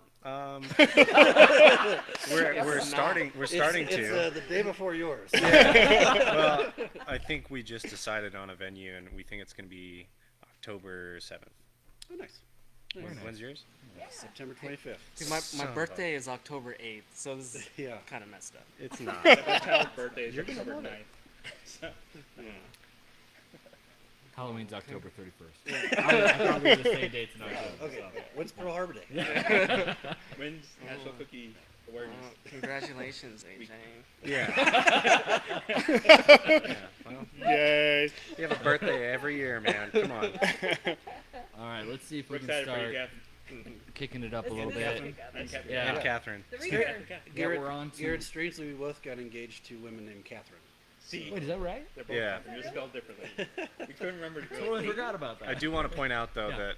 Speaker 6: we're starting
Speaker 3: It's
Speaker 6: to.
Speaker 3: the day before yours.
Speaker 6: Well, I think we just decided on a venue, and we think it's going to be October 7th.
Speaker 3: Oh, nice.
Speaker 6: When's yours?
Speaker 3: September 25th.
Speaker 5: See, my
Speaker 6: Son of a-
Speaker 5: birthday is October 8th, so this is
Speaker 3: Yeah.
Speaker 5: kind of messed up.
Speaker 6: It's not.
Speaker 7: My child's birthday is October 9th. So,
Speaker 1: Halloween's October 31st. I thought we were the same dates in October.
Speaker 3: Okay.
Speaker 1: so.
Speaker 3: When's Pearl Harbor Day?
Speaker 7: when's National Cookie Awareness?
Speaker 5: Congratulations, AJ.
Speaker 6: Yeah. Yeah. Well,
Speaker 4: Yay.
Speaker 6: you have a birthday every year, man. Come on.
Speaker 1: All right, let's see if
Speaker 7: We're
Speaker 1: we can
Speaker 7: excited for you,
Speaker 1: start
Speaker 7: Catherine.
Speaker 1: kicking it up a
Speaker 2: This
Speaker 1: little
Speaker 2: is
Speaker 1: bit.
Speaker 2: big up.
Speaker 7: And Catherine.
Speaker 1: Yeah.
Speaker 6: And Catherine.
Speaker 2: The reader.
Speaker 1: Yeah, we're on to.
Speaker 3: Garrett, strangely, we both got engaged to women named Catherine.
Speaker 7: See,
Speaker 1: Wait, is that right?
Speaker 7: they're both
Speaker 6: Yeah.
Speaker 7: Catherine, just spelled differently. We couldn't remember the girl's
Speaker 1: Totally
Speaker 7: name.
Speaker 1: forgot about that.
Speaker 6: I do want to point out, though,
Speaker 1: Yeah.
Speaker 6: that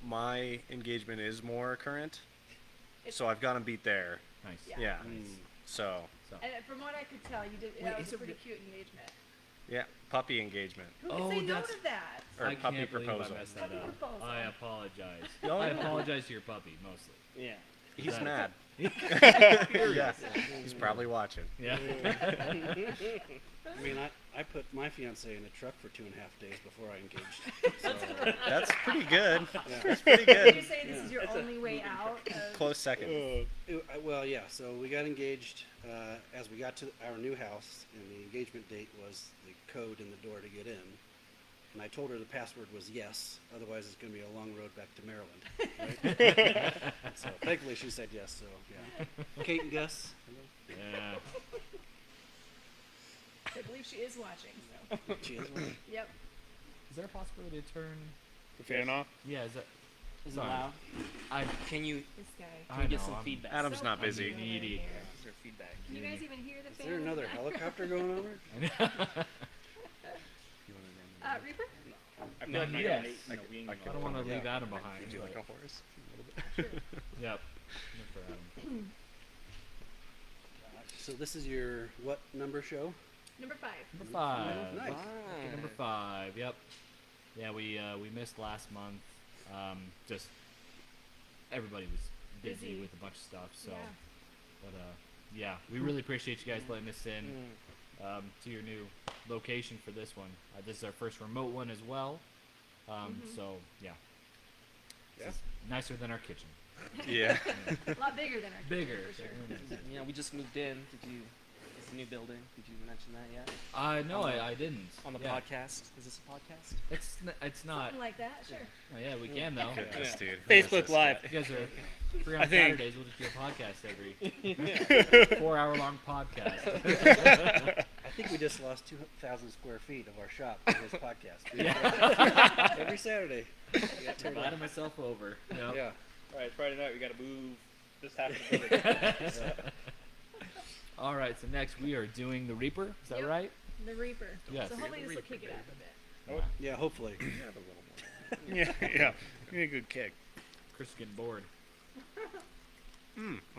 Speaker 6: my engagement is more current, so I've got to beat there.
Speaker 1: Nice.
Speaker 2: Yeah.
Speaker 6: Yeah.
Speaker 3: Mm.
Speaker 6: So,
Speaker 2: And from what I could tell, you did.
Speaker 1: Wait,
Speaker 2: That was
Speaker 1: is
Speaker 2: a
Speaker 1: it
Speaker 2: pretty
Speaker 1: re-
Speaker 2: cute engagement.
Speaker 6: yeah, puppy engagement.
Speaker 2: Who
Speaker 1: Oh,
Speaker 2: could say no
Speaker 1: that's-
Speaker 2: to that?
Speaker 6: Or
Speaker 1: I
Speaker 6: puppy
Speaker 1: can't believe
Speaker 6: proposal.
Speaker 1: I messed that
Speaker 2: Puppy
Speaker 1: up.
Speaker 2: proposal.
Speaker 1: I apologize.
Speaker 6: Oh,
Speaker 1: I
Speaker 6: yeah.
Speaker 1: apologize to your puppy mostly.
Speaker 5: Yeah.
Speaker 6: He's
Speaker 1: That-
Speaker 6: mad.
Speaker 1: Yeah.
Speaker 6: He's probably watching.
Speaker 1: Yeah.
Speaker 3: I mean, I put my fiance in a truck for 2.5 days before I engaged. So,
Speaker 6: That's pretty good.
Speaker 3: yeah.
Speaker 6: That's pretty
Speaker 2: Would you
Speaker 6: good.
Speaker 2: say this is your only way out? Of,
Speaker 6: Close second.
Speaker 3: Well, yeah. So we got engaged as we got to our new house, and the engagement date was the code in the door to get in. And I told her the password was yes, otherwise it's going to be a long road back to Maryland. Right? So thankfully she said yes. So yeah. Kate and Gus.
Speaker 1: Yeah.
Speaker 2: I believe she is watching. So.
Speaker 3: She is one.
Speaker 2: Yep.
Speaker 1: Is there a possibility to turn?
Speaker 4: The fan off?
Speaker 1: Yeah. Is that?
Speaker 5: Is it
Speaker 1: Sorry.
Speaker 5: loud?
Speaker 1: I.
Speaker 5: Can you
Speaker 2: This guy.
Speaker 5: can we get some
Speaker 1: I'm-
Speaker 5: feedback?
Speaker 6: Adam's not busy.
Speaker 2: Over
Speaker 1: Needy.
Speaker 2: here.
Speaker 5: Is there feedback?
Speaker 2: Can you guys even hear the
Speaker 3: Is
Speaker 2: fan?
Speaker 3: there another helicopter going over?
Speaker 2: Reaper?
Speaker 7: I feel like
Speaker 1: No,
Speaker 7: I
Speaker 1: yes.
Speaker 7: got eight, wing
Speaker 1: I
Speaker 7: on
Speaker 1: don't want to
Speaker 7: it.
Speaker 1: leave Adam behind.
Speaker 6: Would you
Speaker 1: but-
Speaker 6: like a horse?
Speaker 1: Yep. Good for Adam.
Speaker 3: So this is your what number show?
Speaker 2: Number 5.
Speaker 1: Number 5.
Speaker 3: Nice.
Speaker 1: Okay, number 5. Yep. Yeah, we missed last month. Just everybody was busy
Speaker 2: Busy.
Speaker 1: with a bunch of stuff. So,
Speaker 2: Yeah.
Speaker 1: but yeah, we really appreciate you guys letting us in to your new location for this one. This is our first remote one as well. So yeah.
Speaker 3: Yeah.
Speaker 1: Nicer than our kitchen.
Speaker 6: Yeah.
Speaker 2: A lot bigger than our kitchen,
Speaker 1: Bigger.
Speaker 2: for sure.
Speaker 5: Yeah, we just moved in. It's a new building. Did you mention that yet?
Speaker 1: No, I didn't.
Speaker 5: On the
Speaker 1: Yeah.
Speaker 5: podcast? Is this a podcast?
Speaker 1: It's not.
Speaker 2: Something like that, sure.
Speaker 1: Oh, yeah, we can though.
Speaker 6: Goodness, dude.
Speaker 4: Facebook Live.
Speaker 1: You guys are free on
Speaker 4: I think-
Speaker 1: Saturdays. We'll just do a podcast every 4-hour-long podcast.
Speaker 3: I think we just lost 2,000 square feet of our shop for this podcast.
Speaker 1: Yeah.
Speaker 3: Every Saturday. We got turned
Speaker 1: Invited
Speaker 3: on.
Speaker 1: myself over. Yep.
Speaker 3: Yeah.
Speaker 7: All right, Friday night we got to move this half of the building.
Speaker 1: All right. So next we are doing the Reaper. Is that
Speaker 2: Yep.
Speaker 1: right?
Speaker 2: The Reaper.
Speaker 1: Yes.
Speaker 2: So hopefully this will kick it up a bit.
Speaker 3: Yeah, hopefully.
Speaker 4: Yeah, yeah. Give me a good kick.
Speaker 1: Chris is getting bored.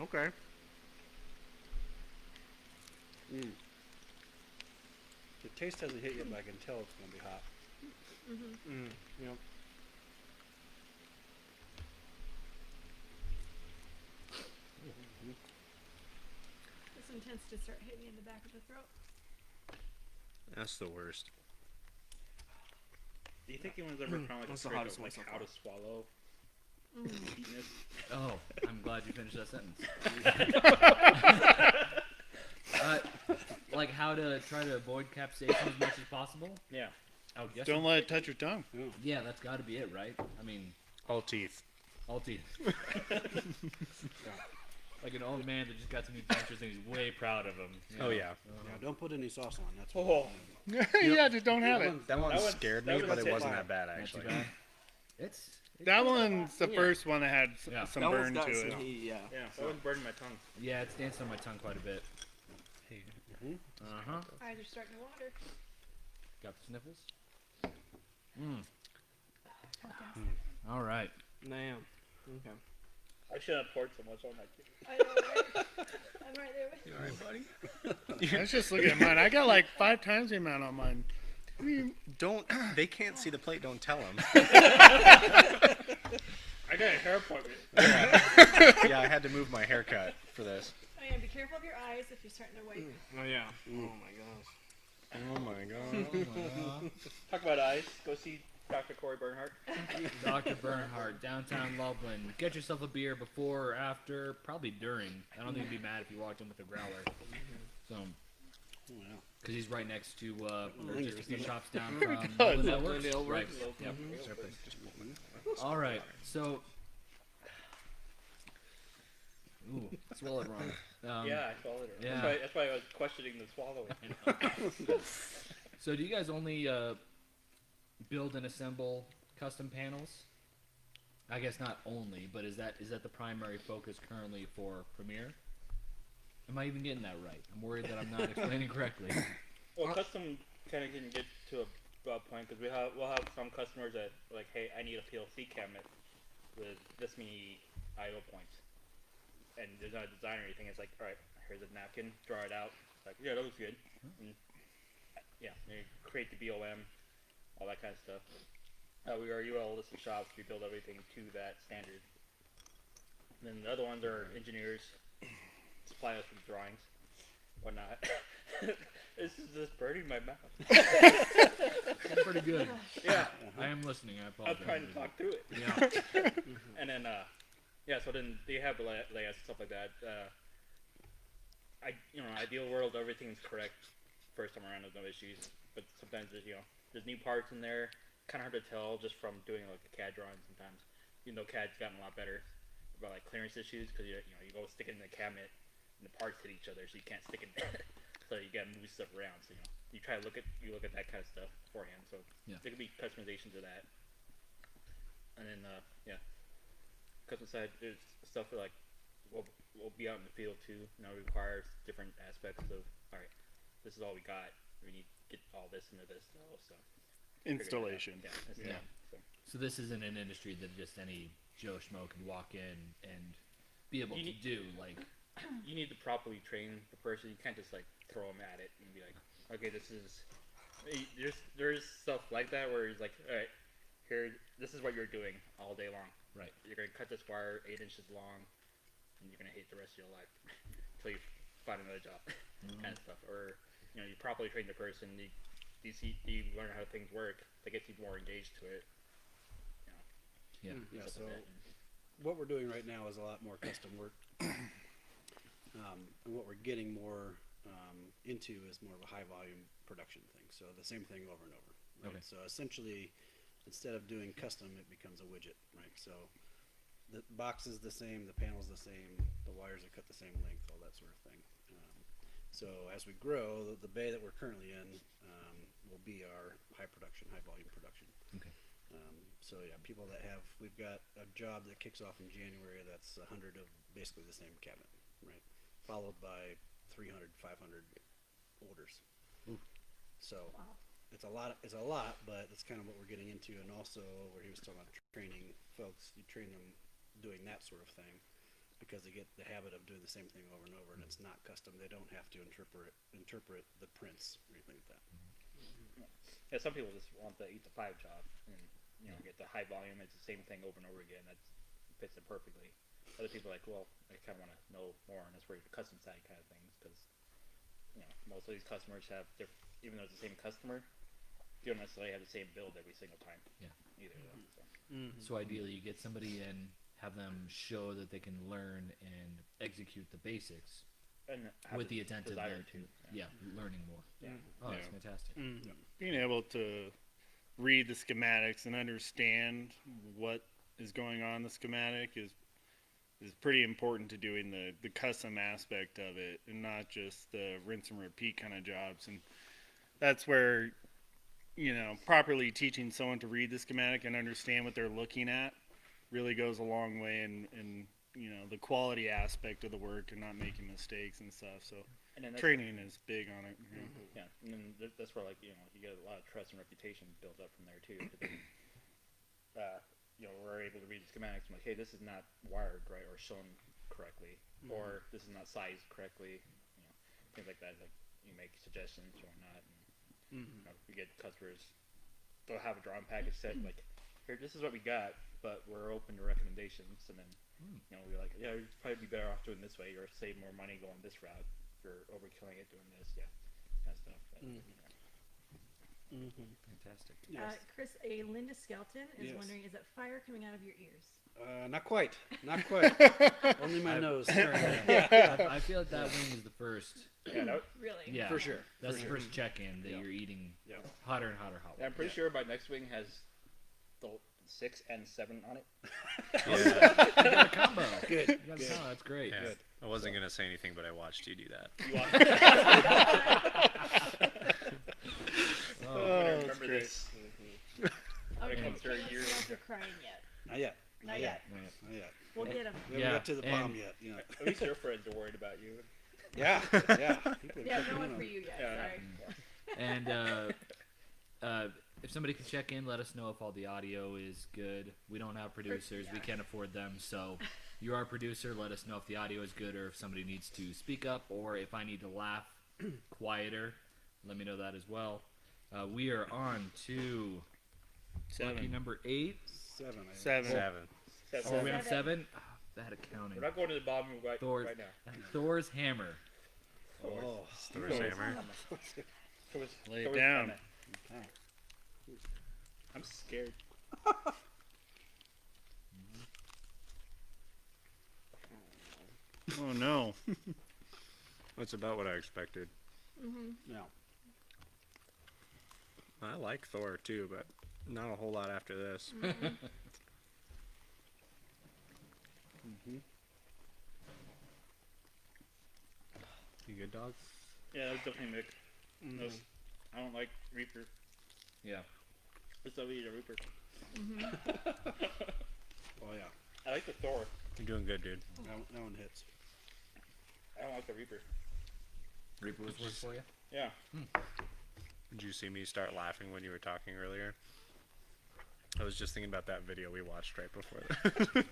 Speaker 4: Okay.
Speaker 3: The taste hasn't hit yet, but I can tell it's going to be hot.
Speaker 5: Yep.
Speaker 2: This one tends to start hitting you in the back of the throat.
Speaker 6: That's the worst.
Speaker 7: Do you think anyone's ever found like a
Speaker 5: What's the
Speaker 7: trick
Speaker 5: hottest
Speaker 7: of
Speaker 5: one
Speaker 7: like
Speaker 5: so
Speaker 7: how
Speaker 5: far?
Speaker 7: to swallow sweetness?
Speaker 1: Oh, I'm glad you finished that sentence. Like how to try to avoid capsaicin as much as possible.
Speaker 7: Yeah.
Speaker 1: I would guess.
Speaker 4: Don't let it touch your tongue.
Speaker 1: Yeah, that's got to be it, right? I mean,
Speaker 6: All teeth.
Speaker 1: all teeth. Like an old man that just got some new dentures and he's way proud of them. you
Speaker 6: Oh
Speaker 1: know?
Speaker 6: yeah.
Speaker 3: Yeah, don't put any sauce on. That's
Speaker 7: Oh,
Speaker 4: Yeah, just don't have it.
Speaker 6: That one
Speaker 7: one's-
Speaker 6: scared
Speaker 7: that
Speaker 6: me,
Speaker 7: one's
Speaker 6: but it
Speaker 7: hit
Speaker 6: wasn't
Speaker 7: fine.
Speaker 6: that bad
Speaker 1: Not too
Speaker 6: actually.
Speaker 1: bad. It's
Speaker 4: That one's the
Speaker 5: Yeah.
Speaker 4: first one that had
Speaker 1: Yeah.
Speaker 4: some
Speaker 5: That one's
Speaker 4: burn
Speaker 5: got
Speaker 4: to
Speaker 5: some
Speaker 4: it.
Speaker 5: heat, yeah.
Speaker 7: yeah. That one's burning my tongue.
Speaker 1: yeah, it's dancing on my tongue quite a bit. Uh huh.
Speaker 2: Eyes are starting to water.
Speaker 1: Got the sniffles. All right.
Speaker 5: Damn. Okay.
Speaker 7: I shouldn't have poured so much on my kid.
Speaker 2: I know, right? I'm right there with you.
Speaker 4: Let's just look at mine. I got like 5 times the amount on mine.
Speaker 6: Don't. They can't see the plate. Don't tell them.
Speaker 7: I got a hair appointment.
Speaker 6: Yeah, I had to move my haircut for this.
Speaker 2: Oh yeah, be careful of your eyes if you're starting to wipe.
Speaker 5: Oh yeah. Oh my gosh.
Speaker 6: Oh my god.
Speaker 7: Talk about eyes. Go see Dr. Corey Bernhardt.
Speaker 1: Dr. Bernhardt, downtown Loveland. Get yourself a beer before or after, probably during. I don't think he'd be mad if you walked in with a growler. So,
Speaker 3: wow.
Speaker 1: because he's right next to, or
Speaker 3: Thanks.
Speaker 1: just a few shops down from
Speaker 4: Good.
Speaker 1: Loveland Networks.
Speaker 5: Loveland
Speaker 1: Right.
Speaker 5: Networks.
Speaker 1: Yep. All right. So, ooh, swallow it wrong.
Speaker 7: Yeah, I swallowed it.
Speaker 1: yeah.
Speaker 7: That's why I was questioning the swallowing.
Speaker 1: So, do you guys only build and assemble custom panels? I guess not only, but is that the primary focus currently for Premiere? Am I even getting that right? I'm worried that I'm not explaining correctly.
Speaker 7: Well, custom kind of can get to a point because we'll have some customers that like, hey, I need a PLC cabinet with this many I/O points, and there's not a design or anything. It's like, all right, here's a napkin, draw it out. It's like, yeah, that looks good. And, yeah, you create the BOM, all that kind of stuff. We are UL listed shops. We build everything to that standard. And then the other ones are engineers, supply us with drawings, whatnot. This is just burning my mouth.
Speaker 1: That's pretty good.
Speaker 7: Yeah,
Speaker 1: I am listening. I
Speaker 7: I'm
Speaker 1: apologize.
Speaker 7: trying to talk through it.
Speaker 1: Yeah.
Speaker 7: And then, yeah, so then they have layouts and stuff like that. Ideal world, everything's correct first time around, there's no issues. But sometimes there's new parts in there. Kind of hard to tell just from doing like the CAD drawings sometimes. Even though CAD's gotten a lot better about like clearance issues because you go stick it in the cabinet and the parts hit each other, so you can't stick it. So you gotta move stuff around. So you try to look at that kind of stuff beforehand. So
Speaker 1: Yeah.
Speaker 7: there could be customizations of that. And then custom side, there's stuff that like we'll be out in the field too. Requires different aspects of all right. This is all we got. We need to get all this into this though. So
Speaker 4: Installation.
Speaker 7: Yeah.
Speaker 4: Yeah.
Speaker 1: So this isn't an industry that just any Joe Schmo can walk in and be able to do. Like,
Speaker 7: You need to properly train the person. You can't just like throw them at it and be like, okay, this is. There's stuff like that where he's like, all right, here, this is what you're doing all day long.
Speaker 1: right.
Speaker 7: You're gonna cut this wire 8 inches long, and you're gonna hate the rest of your life until you find another job, kind of stuff. Or you properly train the person. You learn how things work. That gets you more engaged to it.
Speaker 1: Yeah.
Speaker 3: Yeah,
Speaker 7: stuff
Speaker 3: so
Speaker 7: like that.
Speaker 3: what we're doing right now is a lot more custom work. And what we're getting more into is more of a high volume production thing. So the same thing over and over. Right?
Speaker 1: Okay.
Speaker 3: So essentially, instead of doing custom, it becomes a widget. Right. So the box is the same, the panel's the same, the wires are cut the same length, all that sort of thing. So as we grow, the bay that we're currently in will be our high production, high volume production.
Speaker 1: Okay.
Speaker 3: So yeah, people that have, we've got a job that kicks off in January that's 100 of basically the same cabinet, right? Followed by 300, 500 orders. So
Speaker 2: Wow.
Speaker 3: it's a lot, but that's kind of what we're getting into. And also where he was talking about training folks, you train them doing that sort of thing because they get the habit of doing the same thing over and over, and it's not custom. They don't have to interpret the prints or anything like that.
Speaker 7: Yeah, some people just want the 8 to 5 job and get the high volume. It's the same thing over and over again. That fits it perfectly. Other people are like, well, I kind of want to know more, and that's where the custom side kind of things, because most of these customers have different, even though it's the same customer, you don't necessarily have the same build every single time.
Speaker 1: Yeah.
Speaker 7: Either. So.
Speaker 1: So ideally, you get somebody in, have them show that they can learn and execute the basics
Speaker 7: And have
Speaker 1: with the intent of
Speaker 7: desire
Speaker 1: them
Speaker 7: to.
Speaker 1: yeah, learning more.
Speaker 7: Yeah.
Speaker 1: Oh, that's
Speaker 4: Yeah.
Speaker 1: fantastic.
Speaker 4: Being able to read the schematics and understand what is going on in the schematic is pretty important to doing the custom aspect of it, and not just the rinse and repeat kind of jobs. And that's where properly teaching someone to read the schematic and understand what they're looking at really goes a long way in the quality aspect of the work and not making mistakes and stuff. So
Speaker 7: And then that's,
Speaker 4: training is big on it.
Speaker 7: yeah, and then that's where you get a lot of trust and reputation built up from there too. 'Cause then, we're able to read the schematics and like, hey, this is not wired right or shown correctly, or this is not sized correctly. Things like that. Like you make suggestions or not. And, we get customers. They'll have a drawing package set like, here, this is what we got, but we're open to recommendations. And then, we're like, yeah, you'd probably be better off doing this way, or save more money going this route. If you're overkilling it doing this, kind of stuff.
Speaker 1: Fantastic.
Speaker 3: Yes.
Speaker 2: Chris, a Linda Skelton is
Speaker 3: Yes.
Speaker 2: wondering, is it fire coming out of your ears?
Speaker 3: Not quite. Only my nose.
Speaker 1: I feel like that wing is the first.
Speaker 7: Yeah,
Speaker 2: Really?
Speaker 1: Yeah,
Speaker 3: For sure.
Speaker 1: That's
Speaker 3: For
Speaker 1: the
Speaker 3: sure.
Speaker 1: first check-in that
Speaker 3: Yeah.
Speaker 1: you're eating
Speaker 3: Yeah.
Speaker 1: hotter and hotter hot.
Speaker 7: I'm pretty sure my next wing has the 6 and 7 on it.
Speaker 6: Yeah.
Speaker 1: You got a combo.
Speaker 3: Good.
Speaker 1: You got a
Speaker 3: Good.
Speaker 1: combo. That's great.
Speaker 6: Yeah. I wasn't gonna say anything, but I watched you do that.
Speaker 7: You want
Speaker 1: Oh,
Speaker 7: to
Speaker 4: that's
Speaker 7: remember
Speaker 4: great.
Speaker 7: this.
Speaker 2: Okay,
Speaker 7: it comes to our
Speaker 2: let's
Speaker 7: years.
Speaker 2: not get crying yet.
Speaker 3: Not yet.
Speaker 2: Not yet.
Speaker 3: Not yet.
Speaker 2: We'll get him.
Speaker 3: We haven't
Speaker 1: Yeah,
Speaker 3: got to the
Speaker 1: and-
Speaker 3: bomb yet. Yeah.
Speaker 7: At least your friends are worried about you.
Speaker 3: Yeah. People are
Speaker 2: Yeah,
Speaker 3: checking
Speaker 2: no
Speaker 3: in
Speaker 2: one for
Speaker 3: on-
Speaker 2: you yet.
Speaker 7: Yeah.
Speaker 2: Sorry.
Speaker 1: And if somebody can check in, let us know if all the audio is good. We don't have producers. We
Speaker 2: yeah.
Speaker 1: can't afford them. So you're our producer. Let us know if the audio is good or if somebody needs to speak up or if I need to laugh quieter. Let me know that as well. We are on to lucky
Speaker 4: 7.
Speaker 1: number 8.
Speaker 3: 7.
Speaker 4: 7.
Speaker 6: 7.
Speaker 1: Oh, we have 7?
Speaker 2: Seven.
Speaker 1: Oh, bad accounting.
Speaker 7: We're not going to the bottom right now.
Speaker 1: Thor's hammer.
Speaker 3: Oh.
Speaker 6: Thor's hammer.
Speaker 4: Lay it down.
Speaker 7: I'm scared.
Speaker 4: Oh no.
Speaker 6: That's about what I expected.
Speaker 3: No.
Speaker 6: I like Thor too, but not a whole lot after this. You good, dog?
Speaker 7: Yeah, that's definitely Mick. Those- I don't like Reaper.
Speaker 1: Yeah.
Speaker 7: Let's not eat a Reaper.
Speaker 3: Oh yeah.
Speaker 7: I like the Thor.
Speaker 6: You're doing good, dude.
Speaker 3: That one hits.
Speaker 7: I don't like the Reaper.
Speaker 1: Reaper was worse for you?
Speaker 7: Yeah.
Speaker 6: Did you see me start laughing when you were talking earlier? I was just thinking about that video we watched right before that.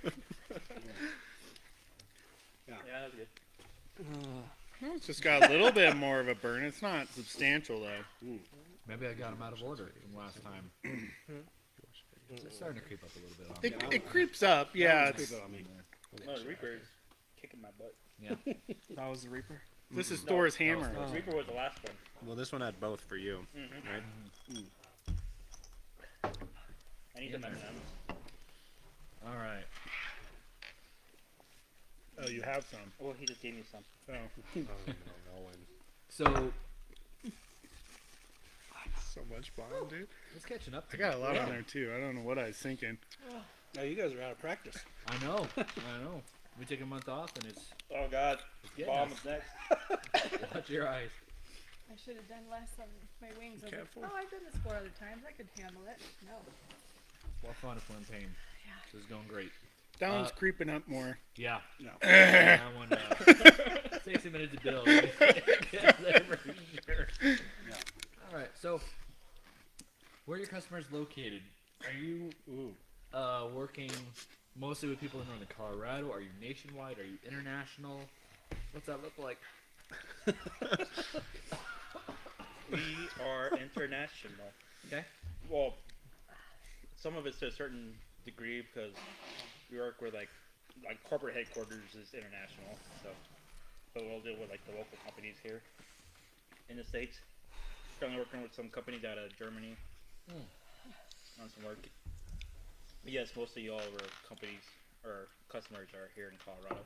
Speaker 7: Yeah, that's good.
Speaker 4: It's just got a little bit more of a burn. It's not substantial though.
Speaker 1: Maybe I got him out of order from last time. It's starting to creep up a little bit on me.
Speaker 4: It creeps up, yeah.
Speaker 3: That one's
Speaker 4: It's,
Speaker 3: creeping on me.
Speaker 7: No, the Reaper is kicking my butt.
Speaker 1: Yeah.
Speaker 5: That was the Reaper.
Speaker 4: this is
Speaker 7: No,
Speaker 4: Thor's hammer.
Speaker 7: The Reaper was the last one.
Speaker 6: Well, this one had both for you, right?
Speaker 7: I need some M&Ms.
Speaker 1: All right.
Speaker 4: have some.
Speaker 7: Well, he just gave me some.
Speaker 4: So
Speaker 1: So
Speaker 4: so much bomb, dude.
Speaker 1: it's catching up.
Speaker 4: I
Speaker 1: To
Speaker 4: got a
Speaker 1: me.
Speaker 4: lot on there too. I don't know what I was thinking.
Speaker 3: Now you guys are out of practice.
Speaker 1: I know. I know. We take a month off and it's
Speaker 7: Oh God,
Speaker 1: getting
Speaker 7: bomb
Speaker 1: us.
Speaker 7: is next.
Speaker 1: Watch your eyes.
Speaker 2: I should have done less on my wings. I was like,
Speaker 4: Careful.
Speaker 2: oh, I've done this 4 other times. I could handle it. No.
Speaker 1: More fun if we're in pain.
Speaker 2: Yeah.
Speaker 1: This is going great.
Speaker 4: That one's creeping up more.
Speaker 1: Yeah.
Speaker 3: No.
Speaker 1: That one takes a minute to build. Get there for sure.
Speaker 3: Yeah.
Speaker 1: All right. So, where are your customers located? Are you working mostly with people in northern Colorado? Are you nationwide? Are you international? What's that look like?
Speaker 7: We are international.
Speaker 1: Okay.
Speaker 7: Well, some of it's to a certain degree because we work with like corporate headquarters is international. So we'll deal with like the local companies here in the States. Currently working with some companies out of Germany on some work. But yes, mostly all of our companies or customers are here in Colorado.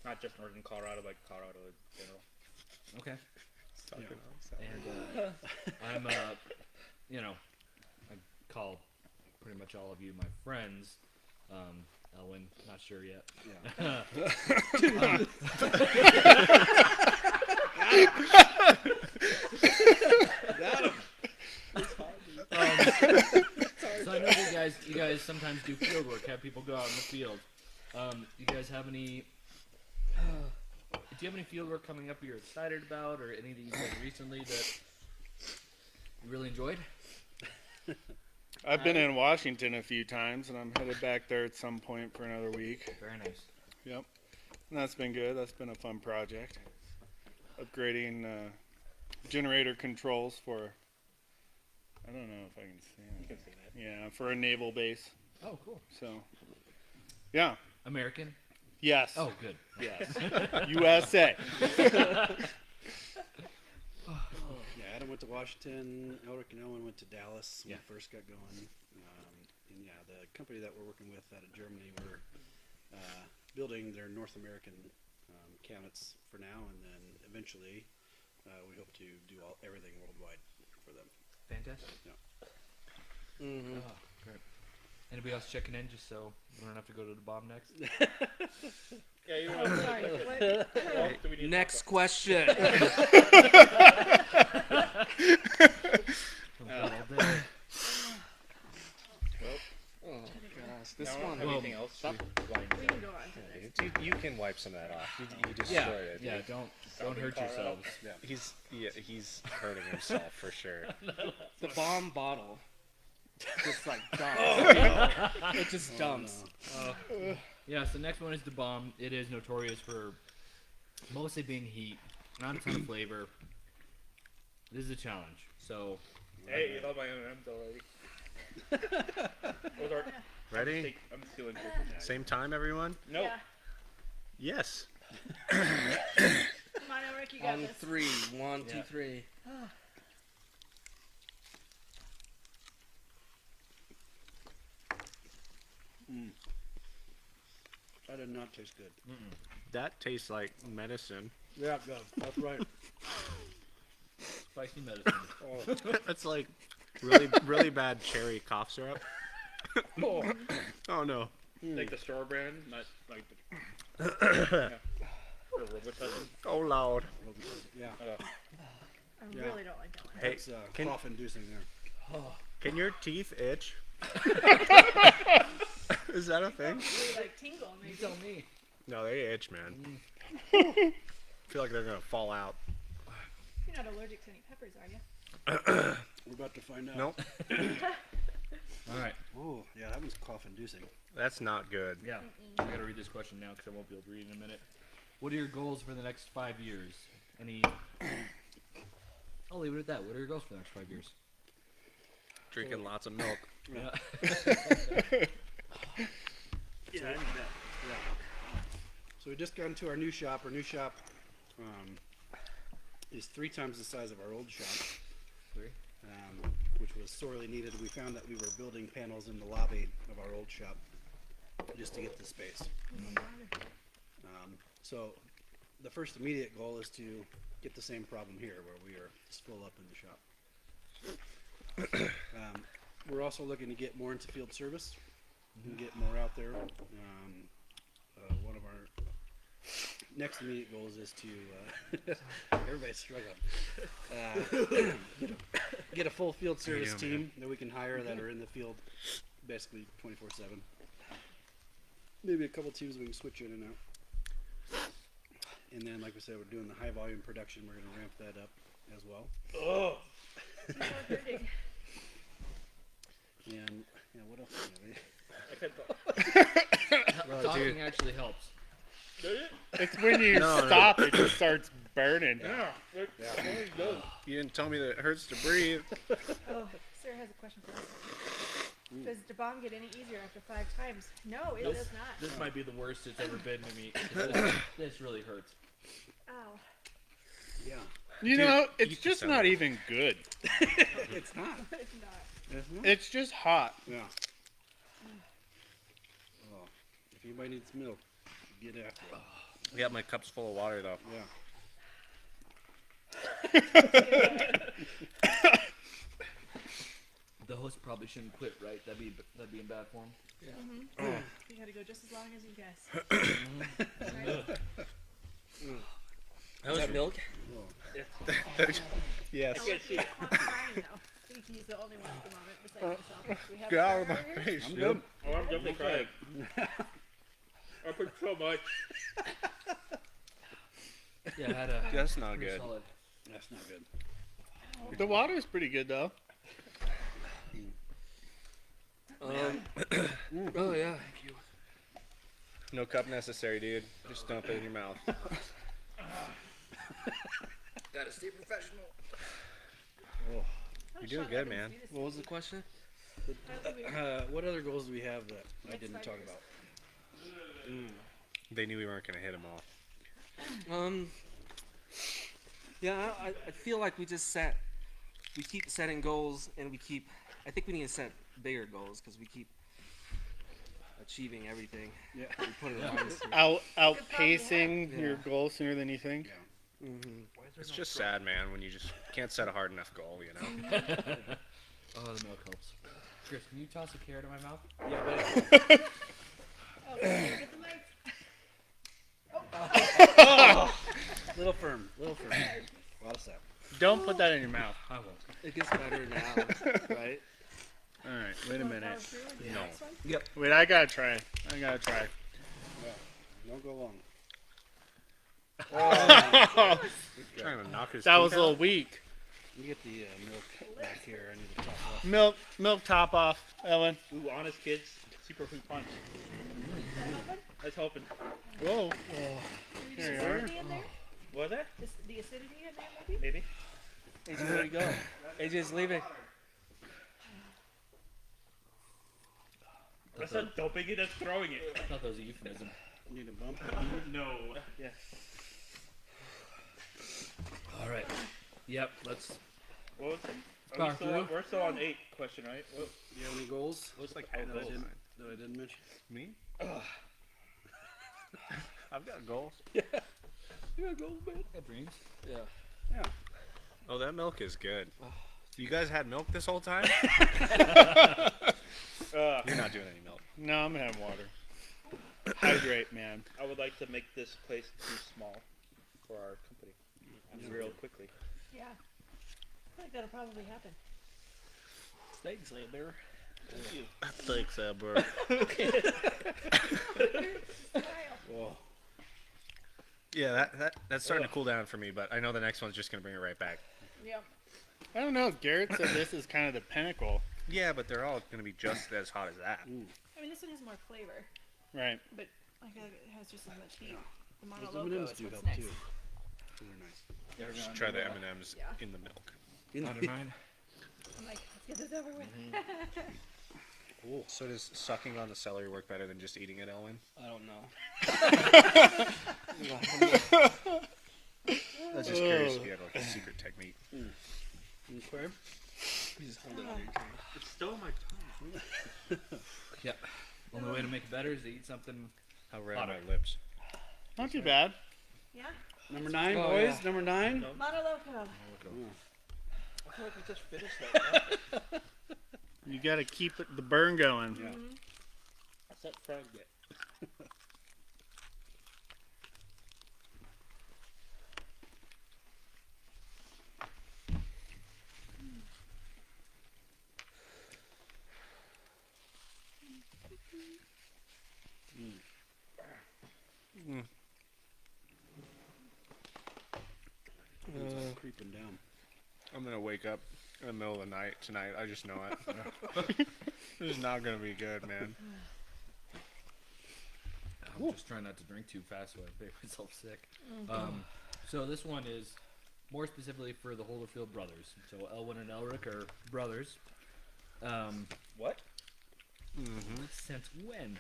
Speaker 7: Not just northern Colorado, but Colorado in general.
Speaker 1: Okay.
Speaker 3: Yeah.
Speaker 1: And I'm, I call pretty much all of you my friends. Elwin, not sure yet.
Speaker 3: Yeah. Got him.
Speaker 1: So I know you guys sometimes do field work, have people go out in the field. You guys have any? Do you have any field work coming up you're excited about, or anything you've done recently that you really enjoyed?
Speaker 4: I've been in Washington a few times, and I'm headed back there at some point for another week.
Speaker 1: Very nice.
Speaker 4: Yep, and that's been good. That's been a fun project. Upgrading generator controls for. I don't know if I can say that.
Speaker 7: You can say that.
Speaker 4: Yeah, for a naval base.
Speaker 1: Oh, cool.
Speaker 4: So, yeah.
Speaker 1: American.
Speaker 4: Yes.
Speaker 1: Oh, good.
Speaker 4: Yes. USA.
Speaker 3: Yeah, Adam went to Washington. Elric and Owen went to Dallas when
Speaker 1: Yeah.
Speaker 3: we first got going. And yeah, the company that we're working with out of Germany, we're building their North American cabinets for now, and then eventually we hope to do everything worldwide for them.
Speaker 1: Fantastic.
Speaker 3: Yeah.
Speaker 5: Mm-hmm.
Speaker 1: Oh, great. Anybody else checking in just so we don't have to go to the bomb next?
Speaker 7: Yeah, you
Speaker 2: Oh, sorry. What?
Speaker 7: well, do we need to
Speaker 5: Next
Speaker 7: talk
Speaker 5: question. Oh gosh, this
Speaker 7: about- I don't
Speaker 5: one.
Speaker 7: have
Speaker 1: Well,
Speaker 7: anything else.
Speaker 5: stop.
Speaker 2: We can go on to the next.
Speaker 6: You can wipe some of that off. You destroyed
Speaker 1: Yeah,
Speaker 6: it.
Speaker 1: yeah. Don't hurt yourselves.
Speaker 6: He's hurting himself for sure.
Speaker 5: The bomb bottle. Just like dumps. It just dumps.
Speaker 1: Yeah. So next one is the bomb. It is notorious for mostly being heat, not a ton of flavor. This is a challenge. So
Speaker 7: Hey, you love my M&M's already. Those are,
Speaker 6: Ready?
Speaker 7: I'm stealing food from that.
Speaker 6: Same time, everyone?
Speaker 7: Nope.
Speaker 2: Yeah.
Speaker 6: Yes.
Speaker 2: Come on, Elric, you got
Speaker 5: On
Speaker 2: this.
Speaker 5: 3. 1, 2,
Speaker 1: Yeah.
Speaker 5: 3.
Speaker 3: That did not taste good.
Speaker 6: That tastes like medicine.
Speaker 3: Yeah, it does. That's right.
Speaker 1: spicy medicine.
Speaker 6: That's like really bad cherry cough syrup. Oh no.
Speaker 7: Like the store brand, not like the. Yeah. Or Robitussin.
Speaker 6: Oh loud.
Speaker 3: Yeah.
Speaker 2: I
Speaker 3: Yeah.
Speaker 2: really don't like that one.
Speaker 6: Hey,
Speaker 3: It's
Speaker 6: can-
Speaker 3: cough-inducing there.
Speaker 6: can your teeth itch? Is that a thing?
Speaker 2: Really like tingle,
Speaker 1: You
Speaker 2: maybe.
Speaker 1: tell me.
Speaker 6: No, they itch, man. I feel like they're gonna fall out.
Speaker 2: You're not allergic to any peppers, are you?
Speaker 3: We're about to find out.
Speaker 6: Nope.
Speaker 1: All right.
Speaker 3: Oh, yeah, that one's cough-inducing.
Speaker 6: That's not good.
Speaker 1: Yeah. I gotta read this question now because I won't be able to read it in a minute. What are your goals for the next 5 years? Any? I'll leave it at that. What are your goals for the next 5 years?
Speaker 6: Drinking lots of milk.
Speaker 1: Yeah.
Speaker 3: Yeah, I need that. Yeah. So we just got into our new shop. Our new shop is 3 times the size of our old shop,
Speaker 1: 3.
Speaker 3: which was sorely needed. We found that we were building panels in the lobby of our old shop just to get the space. So the first immediate goal is to get the same problem here, where we are just full up in the shop. We're also looking to get more into field service and get more out there. One of our next immediate goals is to everybody's struggling. Get a full field service team that we can hire that are in the field basically 24/7. Maybe a couple teams we can switch in and out. And then, like we said, we're doing the high volume production. We're going to ramp that up as well.
Speaker 2: Oh. Hurting.
Speaker 3: And what else?
Speaker 1: Talking actually helps.
Speaker 4: It's when you stop, it just starts burning.
Speaker 6: You didn't tell me that it hurts to breathe.
Speaker 2: Oh, Sarah has a question for us. Does the bomb get any easier after 5 times? No, it does not.
Speaker 1: This might be the worst it's ever been to me. This really hurts.
Speaker 2: Ow.
Speaker 3: Yeah.
Speaker 4: You know, it's just not even good.
Speaker 3: It's not.
Speaker 2: It's not.
Speaker 3: It's not.
Speaker 4: It's just hot.
Speaker 3: Yeah. Oh, if anybody needs milk, get after it.
Speaker 6: I got my cups full of water though.
Speaker 3: Yeah.
Speaker 1: The host probably shouldn't quit, right? That'd be in bad form.
Speaker 2: You gotta go just as long as you guess.
Speaker 5: Is that milk?
Speaker 6: Yes.
Speaker 2: I'm trying though. I think he's the only one at the moment besides myself. We have
Speaker 6: Get out of my
Speaker 2: Sarah here.
Speaker 6: face,
Speaker 3: I'm
Speaker 6: dude.
Speaker 3: good.
Speaker 7: Oh, I'm definitely crying. I put so much.
Speaker 1: Yeah, I had a.
Speaker 6: That's not
Speaker 1: pretty
Speaker 6: good.
Speaker 1: solid.
Speaker 3: That's not good.
Speaker 4: The water's pretty good though.
Speaker 5: Oh yeah. Thank you.
Speaker 6: No cup necessary, dude. Just dump it in your mouth.
Speaker 5: Gotta stay professional.
Speaker 6: You're doing good, man.
Speaker 5: What was the question?
Speaker 3: What other goals do we have that I didn't talk about?
Speaker 6: They knew we weren't gonna hit them all.
Speaker 5: Yeah, I feel like we keep setting goals, and I think we need to set bigger goals because we keep achieving everything.
Speaker 3: Yeah.
Speaker 5: We put it on this year.
Speaker 4: Outpacing
Speaker 5: Yeah.
Speaker 4: your goal sooner than you think.
Speaker 3: Yeah.
Speaker 6: It's just sad, man, when you just can't set a hard enough goal, you know?
Speaker 1: Oh, the milk helps. Chris, can you toss a carrot in my mouth?
Speaker 3: Yeah, but
Speaker 2: Oh, get the mic.
Speaker 3: little firm. A lot of sap.
Speaker 4: Don't put that in your mouth.
Speaker 1: I won't.
Speaker 5: It gets better now, right?
Speaker 4: All right, wait a minute.
Speaker 6: No.
Speaker 4: Wait, I gotta try.
Speaker 3: Don't go long.
Speaker 6: Trying to knock his
Speaker 4: That
Speaker 6: teeth
Speaker 4: was a
Speaker 6: out.
Speaker 4: little weak.
Speaker 3: You get the milk back here. I need to top off.
Speaker 4: Milk top off, Ellen.
Speaker 7: Ooh, honest kids, super food punch. That's helping.
Speaker 4: Whoa.
Speaker 2: The
Speaker 4: Here you are.
Speaker 2: acidity in there?
Speaker 7: Was that?
Speaker 2: The acidity in there, maybe?
Speaker 7: Maybe.
Speaker 5: AJ, where'd he go? AJ's leaving.
Speaker 7: That's not dumping it, that's throwing it.
Speaker 1: I thought that was a euphemism.
Speaker 3: You need a bump.
Speaker 7: No. Yeah.
Speaker 1: All right. Yep. Let's.
Speaker 7: What was it?
Speaker 1: Power through.
Speaker 7: We're still on 8 question, right? What,
Speaker 3: You have any goals?
Speaker 6: Looks like
Speaker 3: that I didn't mention?
Speaker 6: Me? I've got goals.
Speaker 3: You got goals, man.
Speaker 1: Hey, Breams.
Speaker 5: Yeah.
Speaker 6: Oh, that milk is good. You guys had milk this whole time? You're not doing any milk.
Speaker 4: No, I'm gonna have water. Hydrate, man.
Speaker 7: I would like to make this place too small for our company. Real quickly.
Speaker 2: Yeah. I think that'll probably happen.
Speaker 7: Thanks, Amber. Thank you.
Speaker 6: Thanks, Amber.
Speaker 3: Whoa.
Speaker 6: Yeah, that's starting to cool down for me, but I know the next one's just gonna bring it right back.
Speaker 2: Yep.
Speaker 4: I don't know. Garrett said this is kind of the pinnacle.
Speaker 6: Yeah, but they're all gonna be just as hot as that.
Speaker 2: I mean, this one has more flavor,
Speaker 4: Right.
Speaker 2: but I feel like it has just as much heat. The
Speaker 3: Those
Speaker 2: monologo
Speaker 3: M&Ms
Speaker 2: is
Speaker 3: do
Speaker 2: what's
Speaker 3: help
Speaker 2: next.
Speaker 3: too. They're nice.
Speaker 6: Just try the M&Ms
Speaker 2: Yeah.
Speaker 6: in the milk.
Speaker 1: Under mine.
Speaker 2: I'm like, let's get this over with.
Speaker 6: Cool. So does sucking on the celery work better than just eating it, Elwin?
Speaker 5: I don't know.
Speaker 6: I was just curious if you had like a secret technique.
Speaker 3: Okay.
Speaker 7: It's still in my tongue.
Speaker 1: Yep. Only way to make it better is to eat something.
Speaker 6: How red are
Speaker 1: Hotter.
Speaker 6: my lips?
Speaker 4: Not too bad.
Speaker 2: Yeah.
Speaker 3: Number 9,
Speaker 5: Oh,
Speaker 3: boys.
Speaker 5: yeah.
Speaker 3: Number 9.
Speaker 2: Mono Loco.
Speaker 8: I feel like we just finished that.
Speaker 4: You got to keep the burn going.
Speaker 3: Yeah.
Speaker 8: What's that frog get?
Speaker 3: It's all creeping down.
Speaker 6: I'm gonna wake up in the middle of the night tonight. I just know it. This is not gonna be good, man.
Speaker 1: I'm just trying not to drink too fast so I make myself sick. So this one is more specifically for the Holderfield brothers. So Elwin and Elric are brothers.
Speaker 8: What?
Speaker 1: Since when?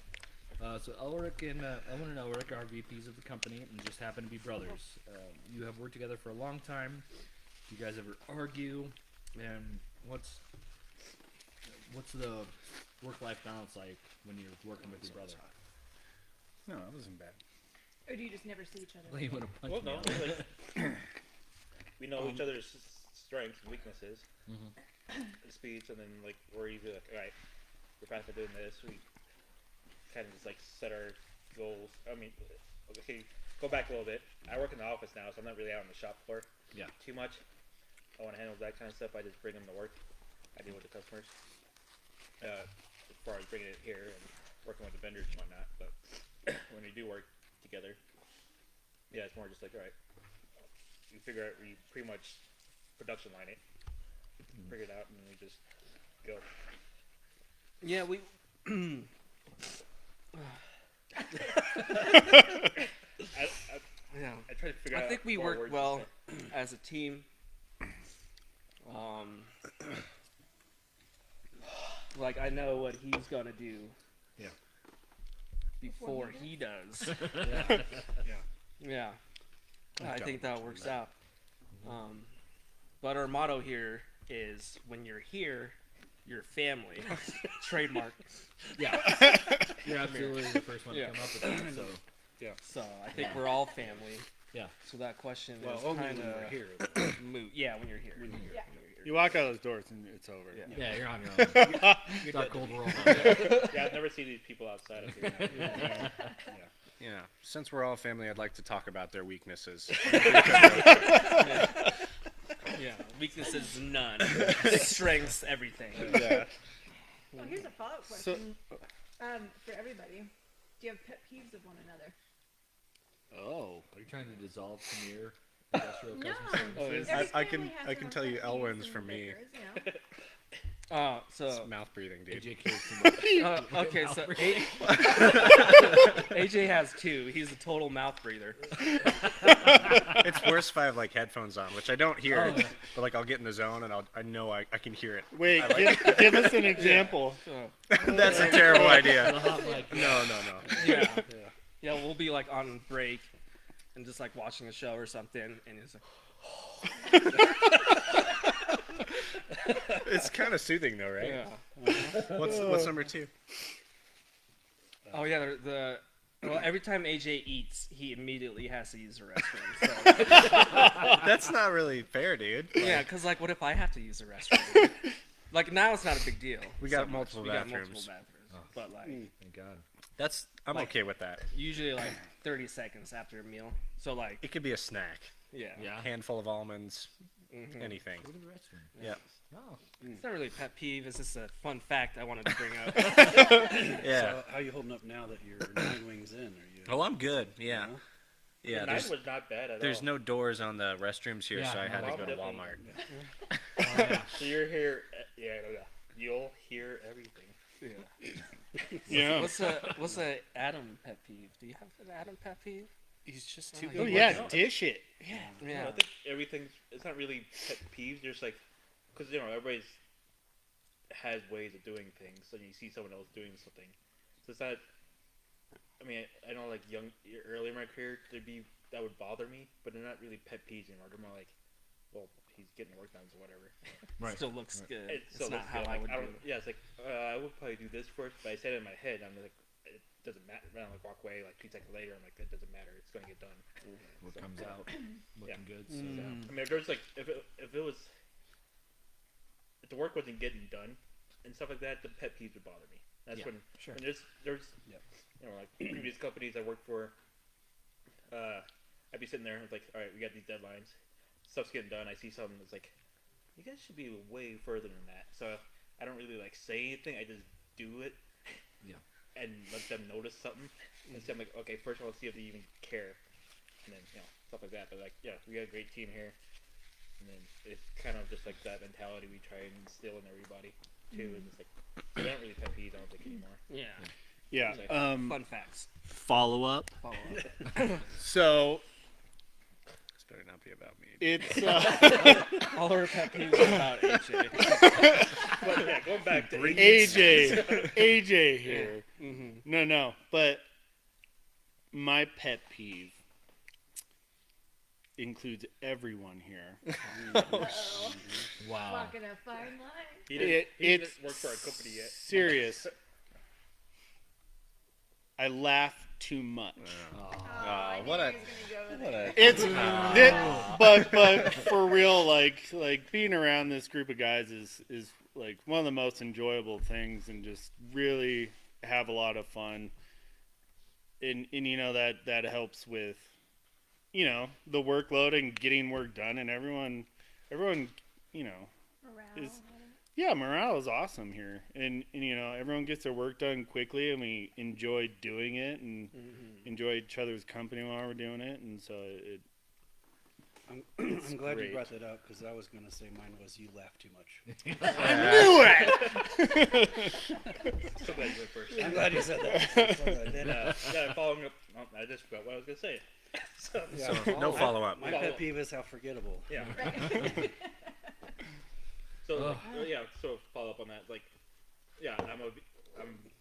Speaker 1: So Elric and Elwin and Elric are VPs of the company and just happen to be brothers. You have worked together for a long time. Do you guys ever argue? And what's the work-life balance like when you're working with your brother?
Speaker 4: No, that wasn't bad.
Speaker 2: Or do you just never see each other?
Speaker 1: Well, you want to punch
Speaker 7: Well,
Speaker 1: me
Speaker 7: no,
Speaker 1: out.
Speaker 7: like, we know each other's strengths and weaknesses. The speech, and then like we're either like, all right, we're fast at doing this. We kind of just like set our goals. I mean, okay, go back a little bit. I work in the office now, so I'm not really out on the shop floor.
Speaker 1: Yeah.
Speaker 7: Too much. I want to handle that kind of stuff. I just bring them to work. I deal with the customers. As far as bringing it here and working with the vendors and whatnot, but when we do work together, yeah, it's more just like, all right, we figure out, we pretty much production line it, figure it out, and then we just go.
Speaker 5: Yeah, we. Yeah.
Speaker 7: I try to figure
Speaker 5: I
Speaker 7: out.
Speaker 5: think we
Speaker 7: more
Speaker 5: work
Speaker 7: words to
Speaker 5: well
Speaker 7: say.
Speaker 5: as a team. Like I know what he's gonna do.
Speaker 1: Yeah.
Speaker 5: Before he does.
Speaker 3: Yeah.
Speaker 5: Yeah. I think that works out. But our motto here is when you're here, you're family. Trademark.
Speaker 1: Yeah. You're absolutely the first one to
Speaker 5: Yeah.
Speaker 1: come up with that. So
Speaker 5: So I think we're all family.
Speaker 1: Yeah.
Speaker 5: So that question
Speaker 3: Well,
Speaker 5: is
Speaker 3: only
Speaker 5: kind
Speaker 3: when we're
Speaker 5: of
Speaker 3: here.
Speaker 5: moot. Yeah, when you're here.
Speaker 3: When you're here.
Speaker 2: Yeah.
Speaker 4: You walk out those doors and it's over.
Speaker 5: Yeah.
Speaker 1: yeah, you're on your own. It's our cold world.
Speaker 7: Yeah, I've never seen these people outside of here.
Speaker 6: Yeah. Since we're all family, I'd like to talk about their weaknesses.
Speaker 5: Yeah. Weaknesses none. Strengths everything.
Speaker 6: Yeah.
Speaker 2: Well, here's a follow-up
Speaker 4: So-
Speaker 2: question for everybody. Do you have pet peeves of one another?
Speaker 1: Oh, are you trying to dissolve Samir? Industrial
Speaker 2: No.
Speaker 1: Custom
Speaker 4: Oh,
Speaker 1: Services?
Speaker 2: Every
Speaker 6: I can-
Speaker 2: family has
Speaker 6: I
Speaker 2: their
Speaker 6: can
Speaker 2: own
Speaker 6: tell you
Speaker 2: pet peeves
Speaker 6: Elwin's
Speaker 2: and
Speaker 6: for me.
Speaker 2: bickers, you know?
Speaker 6: It's
Speaker 5: So
Speaker 6: mouth breathing, dude.
Speaker 1: AJ cares too much.
Speaker 5: okay, so AJ has two. He's a total mouth breather.
Speaker 6: It's worse if I have like headphones on, which I don't hear.
Speaker 1: Oh, yeah.
Speaker 6: But like I'll get in the zone and I know I can hear it.
Speaker 4: Wait, give us an example.
Speaker 5: So,
Speaker 6: That's a terrible
Speaker 1: The
Speaker 6: idea.
Speaker 1: hot mic.
Speaker 6: No.
Speaker 5: yeah. Yeah, we'll be like on break and just like watching a show or something, and it's like,
Speaker 6: It's kind of soothing though, right?
Speaker 5: yeah.
Speaker 6: What's number 2?
Speaker 5: Oh yeah, well, every time AJ eats, he immediately has to use the restroom. So,
Speaker 6: That's not really fair, dude.
Speaker 5: yeah, because like, what if I have to use the restroom? Like now, it's not a big deal.
Speaker 6: We got
Speaker 5: so much.
Speaker 6: multiple
Speaker 5: We got
Speaker 6: bathrooms.
Speaker 5: multiple bathrooms, but like
Speaker 1: Thank God.
Speaker 6: I'm
Speaker 5: Like-
Speaker 6: okay with that.
Speaker 5: usually like 30 seconds after a meal. So like,
Speaker 6: It could be a snack,
Speaker 5: yeah,
Speaker 1: Yeah.
Speaker 6: handful of almonds,
Speaker 5: Mhm.
Speaker 6: anything.
Speaker 1: Go to the restroom.
Speaker 6: Yeah.
Speaker 1: Oh.
Speaker 5: It's not really a pet peeve. It's just a fun fact I wanted to bring up.
Speaker 6: Yeah.
Speaker 3: So how you holding up now that you're 9 wings in? Are you?
Speaker 6: Oh, I'm good. Yeah.
Speaker 3: know?
Speaker 6: Yeah.
Speaker 7: The
Speaker 6: There's
Speaker 7: night was not bad at
Speaker 6: there's
Speaker 7: all.
Speaker 6: no doors on the restrooms here,
Speaker 1: Yeah,
Speaker 6: so I had to
Speaker 7: no,
Speaker 6: go to
Speaker 7: definitely.
Speaker 6: Walmart.
Speaker 1: Oh, yeah.
Speaker 7: So you're here. You'll hear everything.
Speaker 4: Yeah.
Speaker 5: What's a Adam pet peeve? Do you have an Adam pet peeve?
Speaker 6: He's just
Speaker 5: too
Speaker 4: Oh
Speaker 5: good.
Speaker 4: yeah, dish it.
Speaker 5: Yeah.
Speaker 7: I think everything's. It's not really pet peeves. There's like, because everybody's has ways of doing things. So you see someone else doing something. So it's not. I mean, I know like earlier in my career, that would bother me, but they're not really pet peeves anymore. They're more like, well, he's getting work done, so whatever.
Speaker 1: Right.
Speaker 5: Still looks good.
Speaker 7: It
Speaker 5: It's
Speaker 7: still
Speaker 5: not
Speaker 7: looks
Speaker 5: how
Speaker 7: good.
Speaker 5: I
Speaker 7: Like,
Speaker 5: would do
Speaker 7: don't,
Speaker 5: it.
Speaker 7: yeah, it's like I would probably do this first, but I said it in my head. I'm like, doesn't matter. Then I'm like walk away like 2 seconds later. I'm like, that doesn't matter. It's gonna get done.
Speaker 1: What comes out looking good. So.
Speaker 7: So, I mean, if there's like if the work wasn't getting done and stuff like that, the pet peeves would bother me. That's when there's
Speaker 3: Yep.
Speaker 7: you know, like previous companies I worked for. I'd be sitting there and it's like, all right, we got these deadlines. Stuff's getting done. I see something that's like, you guys should be way further than that. So I don't really like say anything. I just do it.
Speaker 1: Yeah.
Speaker 7: And let them notice something. And so I'm like, okay, first of all, let's see if they even care. And then, you know, stuff like that. But like, yeah, we got a great team here. And then it's kind of just like that mentality we try and instill in everybody too. And it's like, they don't really pet peeves, I don't think, anymore.
Speaker 5: Yeah.
Speaker 4: Yeah.
Speaker 5: Fun facts.
Speaker 4: Follow up.
Speaker 5: Follow up.
Speaker 4: So
Speaker 6: This better not be about me.
Speaker 4: it's
Speaker 5: All our pet peeves are about HA.
Speaker 7: But yeah, going back to
Speaker 4: AJ here.
Speaker 5: Mm-hmm.
Speaker 4: No, but my pet peeve includes everyone here.
Speaker 1: Wow.
Speaker 2: Walking a fine line.
Speaker 7: he didn't
Speaker 4: It's
Speaker 7: work for our company yet.
Speaker 4: serious. I laugh too much.
Speaker 2: I knew
Speaker 6: what a-
Speaker 2: he was gonna go there.
Speaker 4: It's but for real, like being around this group of guys is like one of the most enjoyable things, and just really have a lot of fun. And you know that helps with, you know, the workload and getting work done, and everyone you know,
Speaker 2: Morale.
Speaker 4: yeah, morale is awesome here, and you know, everyone gets their work done quickly, and we enjoy doing it, and enjoy each other's company while we're doing it, and so it.
Speaker 3: I'm glad
Speaker 4: great.
Speaker 3: you brought that up because I was gonna say mine was you laugh too much.
Speaker 7: So glad you went first.
Speaker 3: I'm glad you said that.
Speaker 7: Then following up, I just forgot what I was gonna say. So,
Speaker 3: Yeah,
Speaker 6: No follow up.
Speaker 3: My pet peeve is how forgettable.
Speaker 7: yeah. So so follow up on that. Like, yeah, I'm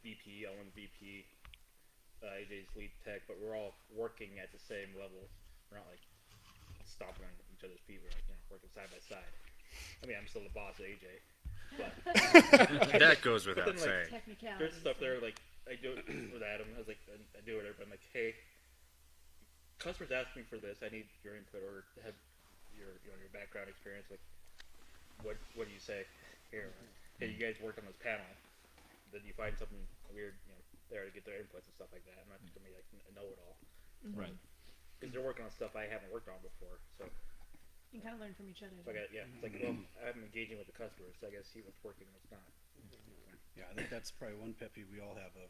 Speaker 7: VP. I'm VP. AJ's lead tech, but we're all working at the same level. We're not like stomping on each other's feet. We're like, you know, working side by side. I mean, I'm still the boss of AJ, but
Speaker 6: That goes without
Speaker 7: then, like,
Speaker 6: saying.
Speaker 2: Technicality.
Speaker 7: there's stuff there like I do it with Adam. I was like, I do it, but I'm like, hey, customers ask me for this. I need your input or have your your background experience. Like, what do you say here? Hey, you guys worked on this panel. Did you find something weird, you know, there to get their inputs and stuff like that? I'm not just gonna be like a know-it-all.
Speaker 1: Right.
Speaker 7: Because they're working on stuff I haven't worked on before. So
Speaker 2: You can kind of learn from each other.
Speaker 7: I got it's like, well, I'm engaging with the customers, so I gotta see what's working and what's not.
Speaker 3: Yeah, I think that's probably one pet peeve we all have of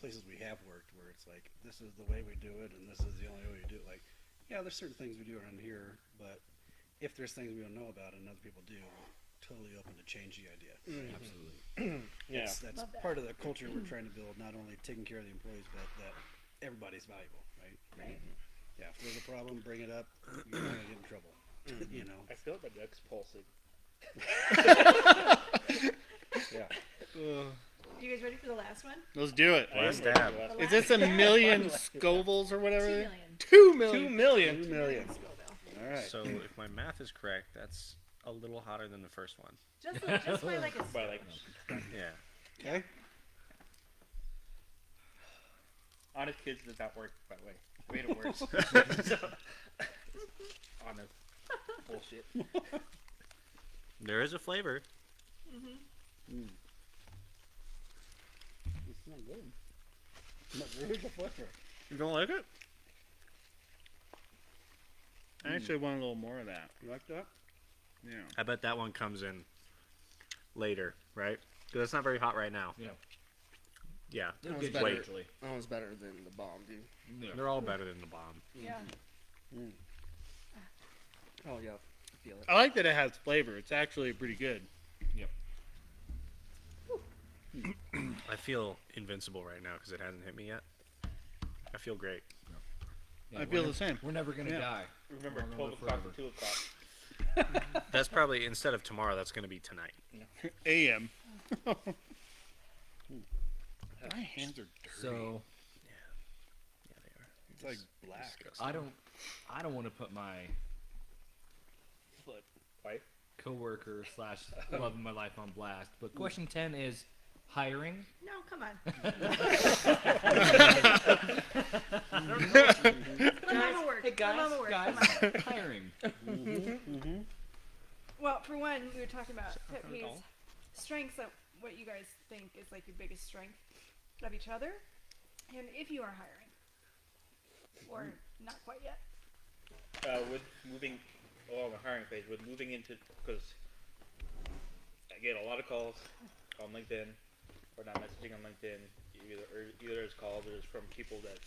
Speaker 3: places we have worked where it's like, this is the way we do it and this is the only way we do it. Like, yeah, there's certain things we do around here, but if there's things we don't know about and other people do, we're totally open to change the idea.
Speaker 1: Absolutely.
Speaker 5: Yeah.
Speaker 3: That's
Speaker 2: Love that.
Speaker 3: part of the culture we're trying to build, not only taking care of the employees, but that everybody's valuable, right?
Speaker 2: Right.
Speaker 3: Yeah, if there's a problem, bring it up. You're not gonna get in trouble. You know.
Speaker 7: I feel like my neck's pulsing.
Speaker 3: Yeah.
Speaker 2: You guys ready for the last one?
Speaker 4: Let's do it.
Speaker 6: Last
Speaker 7: I am ready
Speaker 6: dab.
Speaker 7: for the last
Speaker 2: The
Speaker 4: Is this a
Speaker 2: last-
Speaker 4: million Scovilles or whatever?
Speaker 2: 2
Speaker 4: it is?
Speaker 2: million.
Speaker 4: 2 million.
Speaker 5: 2 million.
Speaker 3: 2 million.
Speaker 2: Scoville.
Speaker 3: All right.
Speaker 6: So if my math is correct, that's a little hotter than the first one.
Speaker 2: Just by like a
Speaker 7: By like,
Speaker 6: Yeah.
Speaker 3: Okay.
Speaker 7: Honest Kids does not work, by the way. I made it worse. So, honest bullshit.
Speaker 6: There is a flavor.
Speaker 3: It's not good. But here's the flavor.
Speaker 4: You don't like it? I actually want a little more of that.
Speaker 3: You like that?
Speaker 4: Yeah.
Speaker 6: I bet that one comes in later, right? Because it's not very hot right now.
Speaker 1: Yeah.
Speaker 6: Yeah.
Speaker 1: They'll
Speaker 5: That
Speaker 1: get
Speaker 5: was
Speaker 1: you
Speaker 5: better.
Speaker 1: eventually.
Speaker 5: That one's better than the bomb, dude.
Speaker 1: Yeah.
Speaker 6: They're all better than the bomb.
Speaker 2: Yeah.
Speaker 5: Oh yeah, I feel it.
Speaker 4: I like that it has flavor. It's actually pretty good.
Speaker 6: I feel invincible right now because it hasn't hit me yet. I feel great.
Speaker 1: Yeah,
Speaker 4: I
Speaker 1: we're
Speaker 4: feel
Speaker 1: nev-
Speaker 4: the same.
Speaker 1: We're never gonna
Speaker 4: Yeah.
Speaker 1: die.
Speaker 7: Remember,
Speaker 1: I'll
Speaker 7: 12
Speaker 1: remember
Speaker 7: o'clock
Speaker 1: forever.
Speaker 7: to 2 o'clock.
Speaker 6: That's probably instead of tomorrow. That's going to be tonight.
Speaker 4: AM. My hands are dirty.
Speaker 1: So
Speaker 6: Yeah, they are.
Speaker 4: It's like black.
Speaker 6: Disgusting.
Speaker 1: I don't want to put my
Speaker 7: Wife?
Speaker 1: coworker / love of my life on blast. But question 10 is, hiring.
Speaker 2: No, come on. Mama work.
Speaker 8: Hey, guys,
Speaker 2: Mama work.
Speaker 8: guys.
Speaker 2: Come on.
Speaker 1: Hiring.
Speaker 2: Well, for one, we were talking about pet peeves, strengths. Of what you guys think is like your biggest strength of each other, and if you are hiring, or not quite yet.
Speaker 7: With moving along the hiring phase, with moving into, because I get a lot of calls on LinkedIn, or not messaging on LinkedIn, either as calls or it's from people that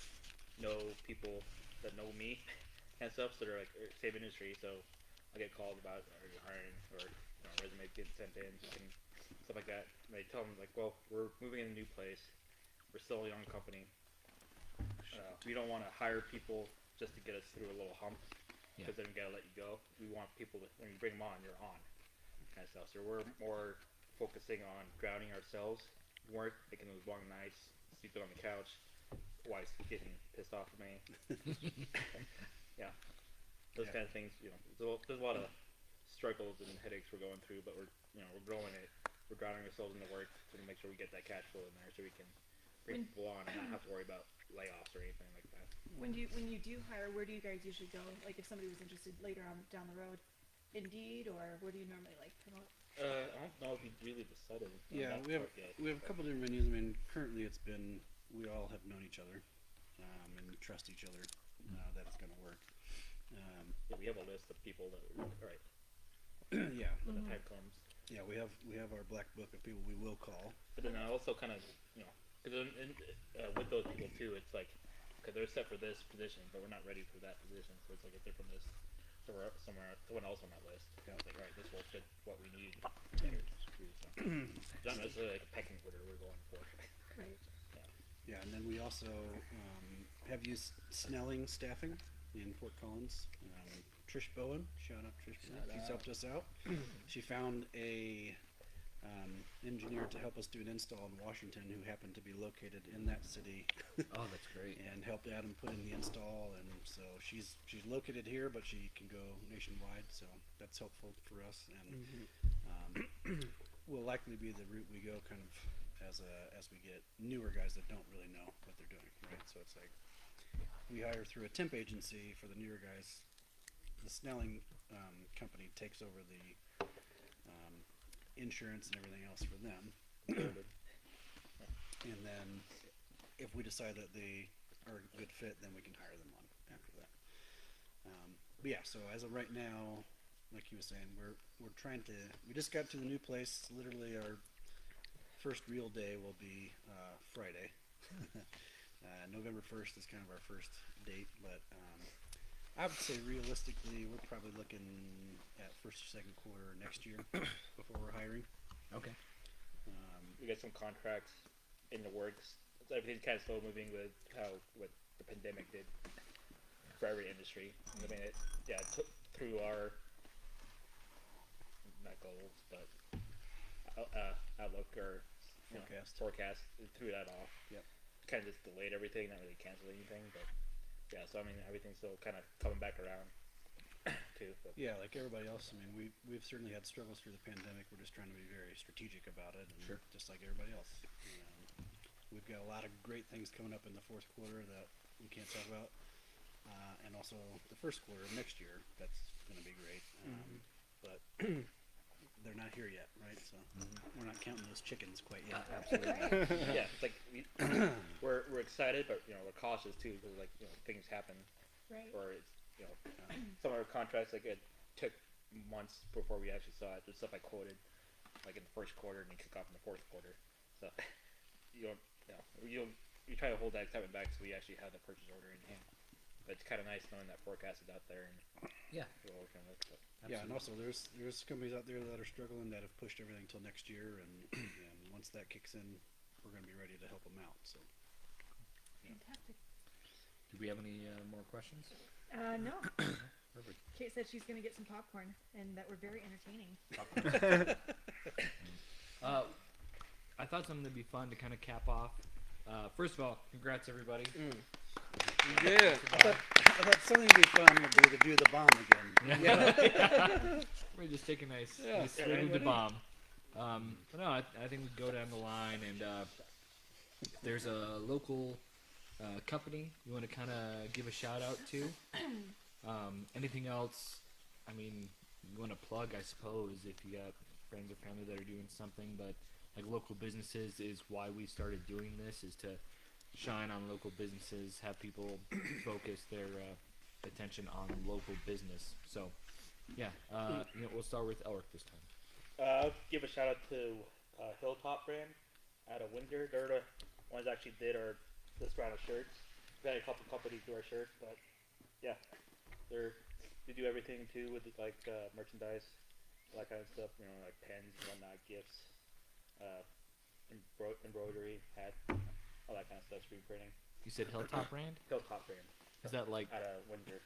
Speaker 7: know people that know me and stuff, so they're like same industry, so I get called about are you hiring, or resumes get sent in and stuff like that. And they tell them like, well, we're moving in a new place, we're still a young company. We don't want to hire people just to get us through a little hump, because then we gotta let you go. We want people that when you bring them on, you're on, kind of stuff. So we're more focusing on grounding ourselves, work, making those long nights, sleeping on the couch, wife's getting pissed off at me. Yeah, those kind of things. There's a lot of struggles and headaches we're going through, but we're growing it. We're grounding ourselves in the work to make sure we get that cash flow in there, so we can bring people on and not have to worry about layoffs or anything like that.
Speaker 2: When you do hire, where do you guys usually go? Like if somebody was interested later on down the road, Indeed, or where do you normally like promote?
Speaker 7: I don't know if we really decided. on
Speaker 3: Yeah,
Speaker 7: that
Speaker 3: we have
Speaker 7: part yet.
Speaker 3: we have a couple different venues. I mean, currently it's been we all have known each other and trust each other that it's going to work.
Speaker 7: Yeah, we have a list of people that right
Speaker 3: Yeah,
Speaker 7: when the time comes.
Speaker 3: yeah, we have our black book of people we will call.
Speaker 7: But then I also kind of because with those people too, it's like okay, they're set for this position, but we're not ready for that position, so it's like if they're from this someone else on that list.
Speaker 3: Yeah.
Speaker 7: It's like right, this will fit what we need better. So, it's not necessarily like a pecking order we're going for.
Speaker 2: Right.
Speaker 3: Yeah, and then we also have used Snelling Staffing in Fort Collins. Trish Bowen, shout out Trish Bowen. She's helped us out. She found a engineer to help us do an install in Washington who happened to be located in that city
Speaker 1: Oh, that's great.
Speaker 3: and helped Adam put in the install. And so she's located here, but she can go nationwide, so that's helpful for us. And will likely be the route we go, kind of as we get newer guys that don't really know what they're doing, right? So it's like we hire through a temp agency for the newer guys. The Snelling company takes over the insurance and everything else for them. And then if we decide that they are a good fit, then we can hire them on after that. But yeah, so as of right now, like you were saying, we're trying to. We just got to the new place. Literally, our first real day will be Friday. November 1st is kind of our first date, but I would say realistically, we're probably looking at first or second quarter next year before we're hiring.
Speaker 1: Okay.
Speaker 7: We got some contracts in the works. So everything's kind of slow moving with what the pandemic did for every industry. I mean, it took through our not goals, but outlook or forecast. It threw that off.
Speaker 3: Yep.
Speaker 7: Kind of just delayed everything, not really canceled anything, but yeah. So I mean, everything's still kind of coming back around too. But.
Speaker 3: Yeah, like everybody else. I mean, we've certainly had struggles through the pandemic. We're just trying to be very strategic about it, and
Speaker 1: Sure.
Speaker 3: just like everybody else. We've got a lot of great things coming up in the fourth quarter that we can't talk about, and also the first quarter of next year. That's going to be great, but they're not here yet, right? So we're not counting those chickens quite yet.
Speaker 7: Yeah, it's like we're excited, but we're cautious too because things happen.
Speaker 2: Right.
Speaker 7: Or it's some of our contracts like it took months before we actually saw it. There's stuff I quoted like in the first quarter and you kick off in the fourth quarter. So you try to hold that excitement back so we actually have the purchase order in hand. But it's kind of nice knowing that forecast is out there and
Speaker 1: Yeah.
Speaker 7: we're working with. But.
Speaker 3: Yeah, and also there's companies out there that are struggling that have pushed everything till next year, and once that kicks in, we're going to be ready to help them out. So
Speaker 2: Fantastic.
Speaker 1: Do we have any more questions?
Speaker 2: No.
Speaker 1: Perfect.
Speaker 2: Kate said she's going to get some popcorn, and that we're very entertaining.
Speaker 1: I thought something would be fun to kind of cap off. First of all, congrats everybody.
Speaker 8: Yeah.
Speaker 3: I thought something would be fun would be to do the bomb again.
Speaker 1: We're just take a nice
Speaker 8: Yeah.
Speaker 1: swig of the bomb. But no, I think we go down the line, and if there's a local company you want to kind of give a shout out to. Anything else? I mean, you want to plug, I suppose, if you got friends or family that are doing something, but like local businesses is why we started doing this, is to shine on local businesses, have people focus their attention on local business. So, yeah, we'll start with Elric this time.
Speaker 7: Give a shout out to Hilltop brand out of Windsor. They're the ones that actually did this round of shirts. We had a couple companies do our shirts, but yeah, they do everything too with like merchandise, all that kind of stuff. You know, like pens and whatnot, gifts, embroidery, hats, all that kind of stuff. Screen printing.
Speaker 1: You said Hilltop brand?
Speaker 7: Hilltop brand
Speaker 1: Is that like?
Speaker 7: out of Windsor.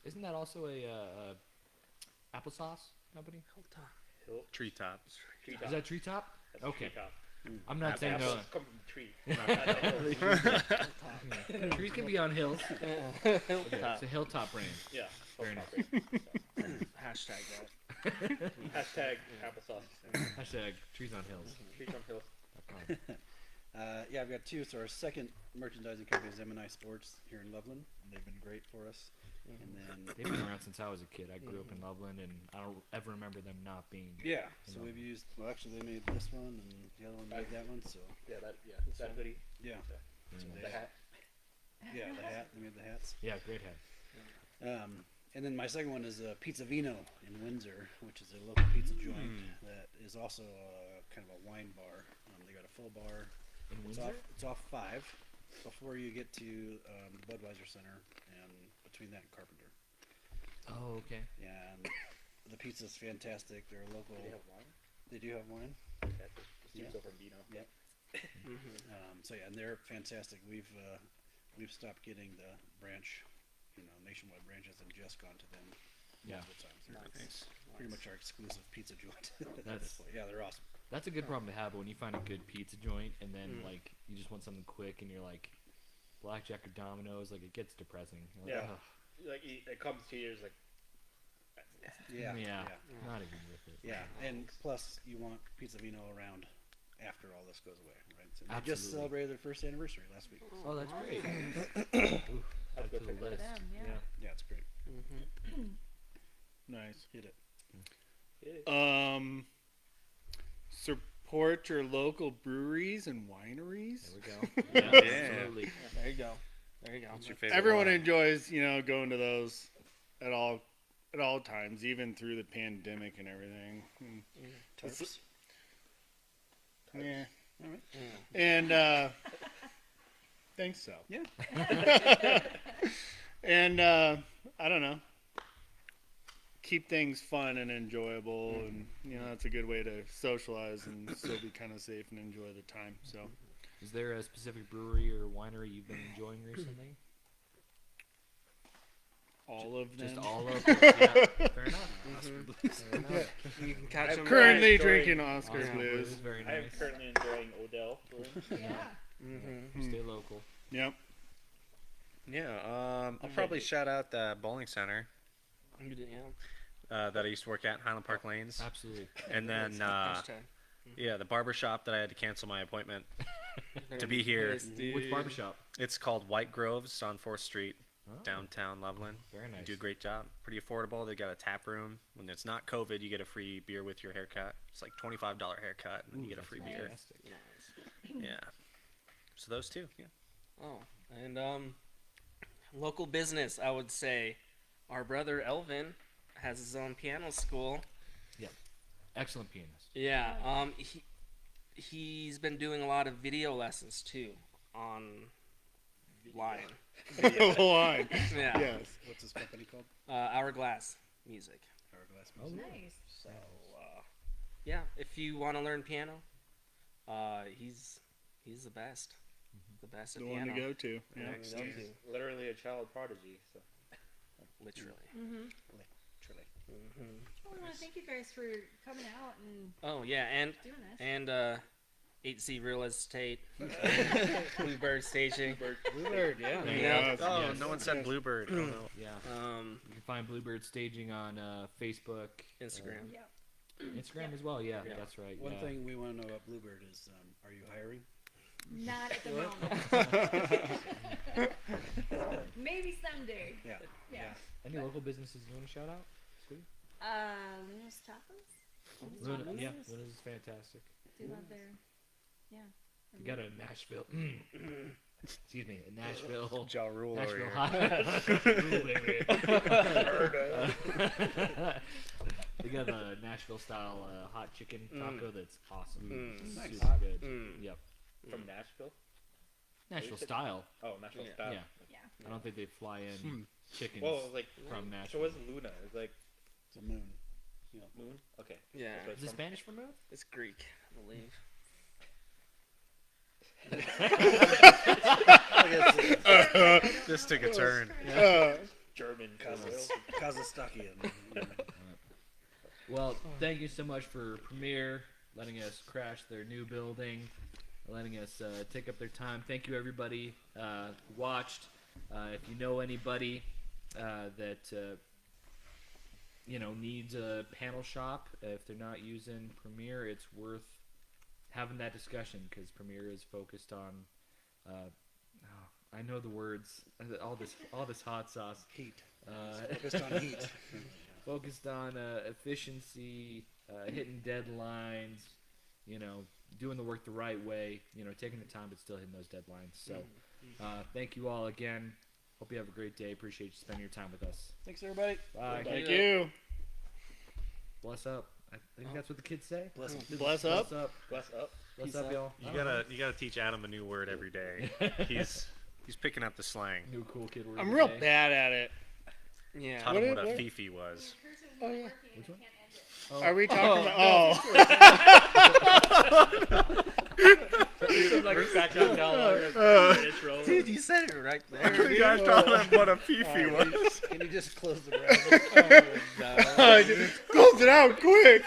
Speaker 1: Isn't that also a applesauce company?
Speaker 6: Treetop.
Speaker 1: Is that Treetop?
Speaker 7: That's
Speaker 1: Okay.
Speaker 7: Treetop.
Speaker 1: I'm not saying no.
Speaker 7: Apples come from the tree. not the hill.
Speaker 1: Trees can be on hills. It's a Hilltop brand.
Speaker 7: Yeah.
Speaker 1: Very
Speaker 7: Hilltop brand.
Speaker 5: Hashtag that.
Speaker 7: Hashtag applesauce.
Speaker 1: Hashtag trees on hills.
Speaker 7: Trees on hills.
Speaker 3: Yeah, I've got two. So our second merchandising company is M&I Sports here in Loveland. They've been great for us. And then
Speaker 1: They've been around since I was a kid. I grew up in Loveland, and I don't ever remember them not being.
Speaker 3: yeah,
Speaker 1: in
Speaker 3: so
Speaker 1: Loveland.
Speaker 3: we've used. Well, actually, they made this one, and the other one made that one. So
Speaker 7: Yeah, that hoodie.
Speaker 3: yeah, so
Speaker 7: The
Speaker 3: they,
Speaker 7: hat.
Speaker 3: yeah, the hat. They made the hats.
Speaker 1: Yeah, great hat.
Speaker 3: And then my second one is Pizza Vino in Windsor, which is a local pizza joint that is also kind of a wine bar. They got a full bar.
Speaker 1: In
Speaker 3: It's
Speaker 1: Windsor?
Speaker 3: off 5 before you get to the Budweiser Center and between that and Carpenter.
Speaker 1: Oh, okay.
Speaker 3: Yeah, and the pizza's fantastic. They're a local.
Speaker 7: Do they have wine?
Speaker 3: They do have wine.
Speaker 7: Yeah, the
Speaker 3: Yeah.
Speaker 7: over Vino.
Speaker 3: Yep. So yeah, and they're fantastic. We've stopped getting the branch, nationwide branches, and just gone to them
Speaker 1: Yeah.
Speaker 3: multiple times. They're
Speaker 6: Nice.
Speaker 3: pretty much our exclusive pizza joint. at
Speaker 1: That's-
Speaker 3: this point. Yeah, they're awesome.
Speaker 1: That's a good problem to have when you find a good pizza joint, and then like you just want something quick, and you're like, blackjack or Domino's. Like it gets depressing. You're like,
Speaker 7: Yeah.
Speaker 1: "Ugh."
Speaker 7: Like it comes to you, it's like
Speaker 3: Yeah,
Speaker 1: Yeah. Not even worth it.
Speaker 3: yeah. And plus, you want Pizza Vino around after all this goes away, right? So they just
Speaker 1: Absolutely.
Speaker 3: celebrated their first anniversary last week.
Speaker 1: Oh, that's great. Oof,
Speaker 7: I'd
Speaker 1: add
Speaker 7: go
Speaker 1: to the
Speaker 7: check that
Speaker 1: list.
Speaker 2: Them, yeah.
Speaker 3: Yeah, it's great.
Speaker 4: Nice.
Speaker 3: Hit it.
Speaker 4: Support your local breweries and wineries.
Speaker 1: There we go. Yeah,
Speaker 6: Yeah.
Speaker 1: absolutely.
Speaker 5: There you go. There you go.
Speaker 6: What's your favorite
Speaker 4: Everyone
Speaker 6: wine?
Speaker 4: enjoys, going to those at all times, even through the pandemic and everything.
Speaker 3: Tarps.
Speaker 4: Yeah.
Speaker 3: All right.
Speaker 4: And think so.
Speaker 3: Yeah.
Speaker 4: And I don't know. Keep things fun and enjoyable, and that's a good way to socialize and still be kind of safe and enjoy the time. So
Speaker 1: Is there a specific brewery or winery you've been enjoying recently?
Speaker 4: all of them.
Speaker 1: Just all of them. Yeah, fair enough. Fair enough.
Speaker 5: You can catch
Speaker 7: I'm
Speaker 5: them
Speaker 4: Currently
Speaker 7: Right.
Speaker 4: drinking Oscar
Speaker 1: Oscar
Speaker 4: Blues.
Speaker 1: Blues, very
Speaker 7: I am
Speaker 1: nice.
Speaker 7: currently enjoying Odell.
Speaker 2: Yeah.
Speaker 1: Stay local.
Speaker 4: Yep.
Speaker 6: Yeah, I'll probably shout out the bowling center that I used to work at, Highland Park Lanes.
Speaker 1: Absolutely.
Speaker 6: And then,
Speaker 5: Hashtag.
Speaker 6: yeah, the barber shop that I had to cancel my appointment to be here.
Speaker 1: Which barbershop?
Speaker 6: It's called White Groves on 4th Street,
Speaker 1: Oh,
Speaker 6: downtown Loveland.
Speaker 1: very
Speaker 6: They
Speaker 1: nice.
Speaker 6: do a great job. Pretty affordable. They got a tap room. When it's not COVID, you get a free beer with your haircut. It's like $25 haircut, and then you get a free beer.
Speaker 1: Fantastic.
Speaker 6: Yeah. So those two. Yeah.
Speaker 5: Oh, and local business, I would say, our brother Elvin has his own piano school.
Speaker 1: Excellent pianist.
Speaker 5: Yeah. He's been doing a lot of video lessons too online.
Speaker 4: Line.
Speaker 5: Yeah.
Speaker 4: Yes.
Speaker 3: What's this company called?
Speaker 5: Hourglass Music.
Speaker 3: Hourglass
Speaker 1: Oh,
Speaker 3: Music.
Speaker 2: Nice.
Speaker 5: So, yeah, if you want to learn piano, he's the best. The best at
Speaker 4: The one
Speaker 5: piano.
Speaker 4: to go to.
Speaker 5: The
Speaker 4: Yeah.
Speaker 5: one to go to,
Speaker 7: He's literally a child prodigy. So
Speaker 5: literally.
Speaker 3: Truly.
Speaker 2: Well, we want to thank you guys for coming out and
Speaker 5: Oh yeah, and
Speaker 2: doing this.
Speaker 5: 8C Real Estate, Bluebird Staging.
Speaker 3: Bluebird, yeah.
Speaker 4: Yes,
Speaker 6: Oh,
Speaker 4: yes.
Speaker 6: no one said Bluebird. Oh, no.
Speaker 1: Yeah.
Speaker 5: Um,
Speaker 1: You can find Bluebird Staging on Facebook,
Speaker 5: Instagram.
Speaker 2: Yep.
Speaker 1: Instagram as well. Yeah,
Speaker 7: Yeah.
Speaker 1: that's right.
Speaker 3: One
Speaker 1: yeah.
Speaker 3: thing we want to know about Bluebird is, are you hiring?
Speaker 9: Not at the moment. Maybe someday.
Speaker 3: Yeah.
Speaker 9: Yeah.
Speaker 1: Any local businesses you want to shout out? Sweet.
Speaker 9: Luna's Tacos.
Speaker 1: Luna,
Speaker 9: Luna's
Speaker 1: yeah,
Speaker 9: Tacos.
Speaker 1: Luna's is fantastic.
Speaker 9: Do love their. Yeah.
Speaker 1: You got a Nashville. Excuse me, a Nashville.
Speaker 6: Ja Rule over
Speaker 1: Nashville
Speaker 6: here.
Speaker 1: hot. Rule, baby. They got a Nashville style hot chicken taco that's awesome.
Speaker 3: Nice.
Speaker 1: Super good. Yep.
Speaker 7: From Nashville.
Speaker 1: Nashville style.
Speaker 7: Oh, Nashville
Speaker 5: Yeah.
Speaker 7: style.
Speaker 1: Yeah. I don't think they fly in chickens
Speaker 7: Well, like
Speaker 1: from
Speaker 7: So
Speaker 1: Nashville.
Speaker 7: what's Luna? It's like
Speaker 3: It's a moon.
Speaker 7: moon. Okay.
Speaker 5: Yeah.
Speaker 7: That's what
Speaker 1: Is it
Speaker 7: it's from.
Speaker 1: Spanish for moon?
Speaker 5: It's Greek, I believe.
Speaker 6: This took a turn.
Speaker 7: German.
Speaker 3: Kazakhstan.
Speaker 1: Well, thank you so much for Premiere letting us crash their new building, letting us take up their time. Thank you, everybody who watched. If you know anybody that needs a panel shop, if they're not using Premiere, it's worth having that discussion because Premiere is focused on. I know the words. All this hot sauce.
Speaker 3: Heat.
Speaker 1: Focused
Speaker 3: Focused on heat.
Speaker 1: focused on efficiency, hitting deadlines, doing the work the right way, taking the time but still hitting those deadlines. So thank you all again. Hope you have a great day. Appreciate you spending your time with us.
Speaker 3: Thanks, everybody.
Speaker 1: Bye.
Speaker 4: Thank you.
Speaker 1: Bless up. I think that's what the kids say.
Speaker 3: Bless 'em.
Speaker 4: Bless up.
Speaker 1: Bless up.
Speaker 7: Bless up.
Speaker 1: Bless
Speaker 5: Peace
Speaker 1: up,
Speaker 5: out.
Speaker 1: y'all.
Speaker 6: You gotta teach Adam a new word every day. He's picking up the slang.
Speaker 1: New cool kid word.
Speaker 4: I'm
Speaker 1: of the
Speaker 4: real
Speaker 1: day.
Speaker 4: bad at it.
Speaker 5: Yeah.
Speaker 6: Taught him
Speaker 4: What
Speaker 6: what a
Speaker 4: is-
Speaker 6: fifi was.
Speaker 4: Oh, yeah.
Speaker 1: Which one?
Speaker 4: Are we talking about?
Speaker 7: We're back up now.
Speaker 5: Dude, you said it right there.
Speaker 6: You guys taught him what a fifi was.
Speaker 8: Can you just close the browser?
Speaker 4: Close it out quick.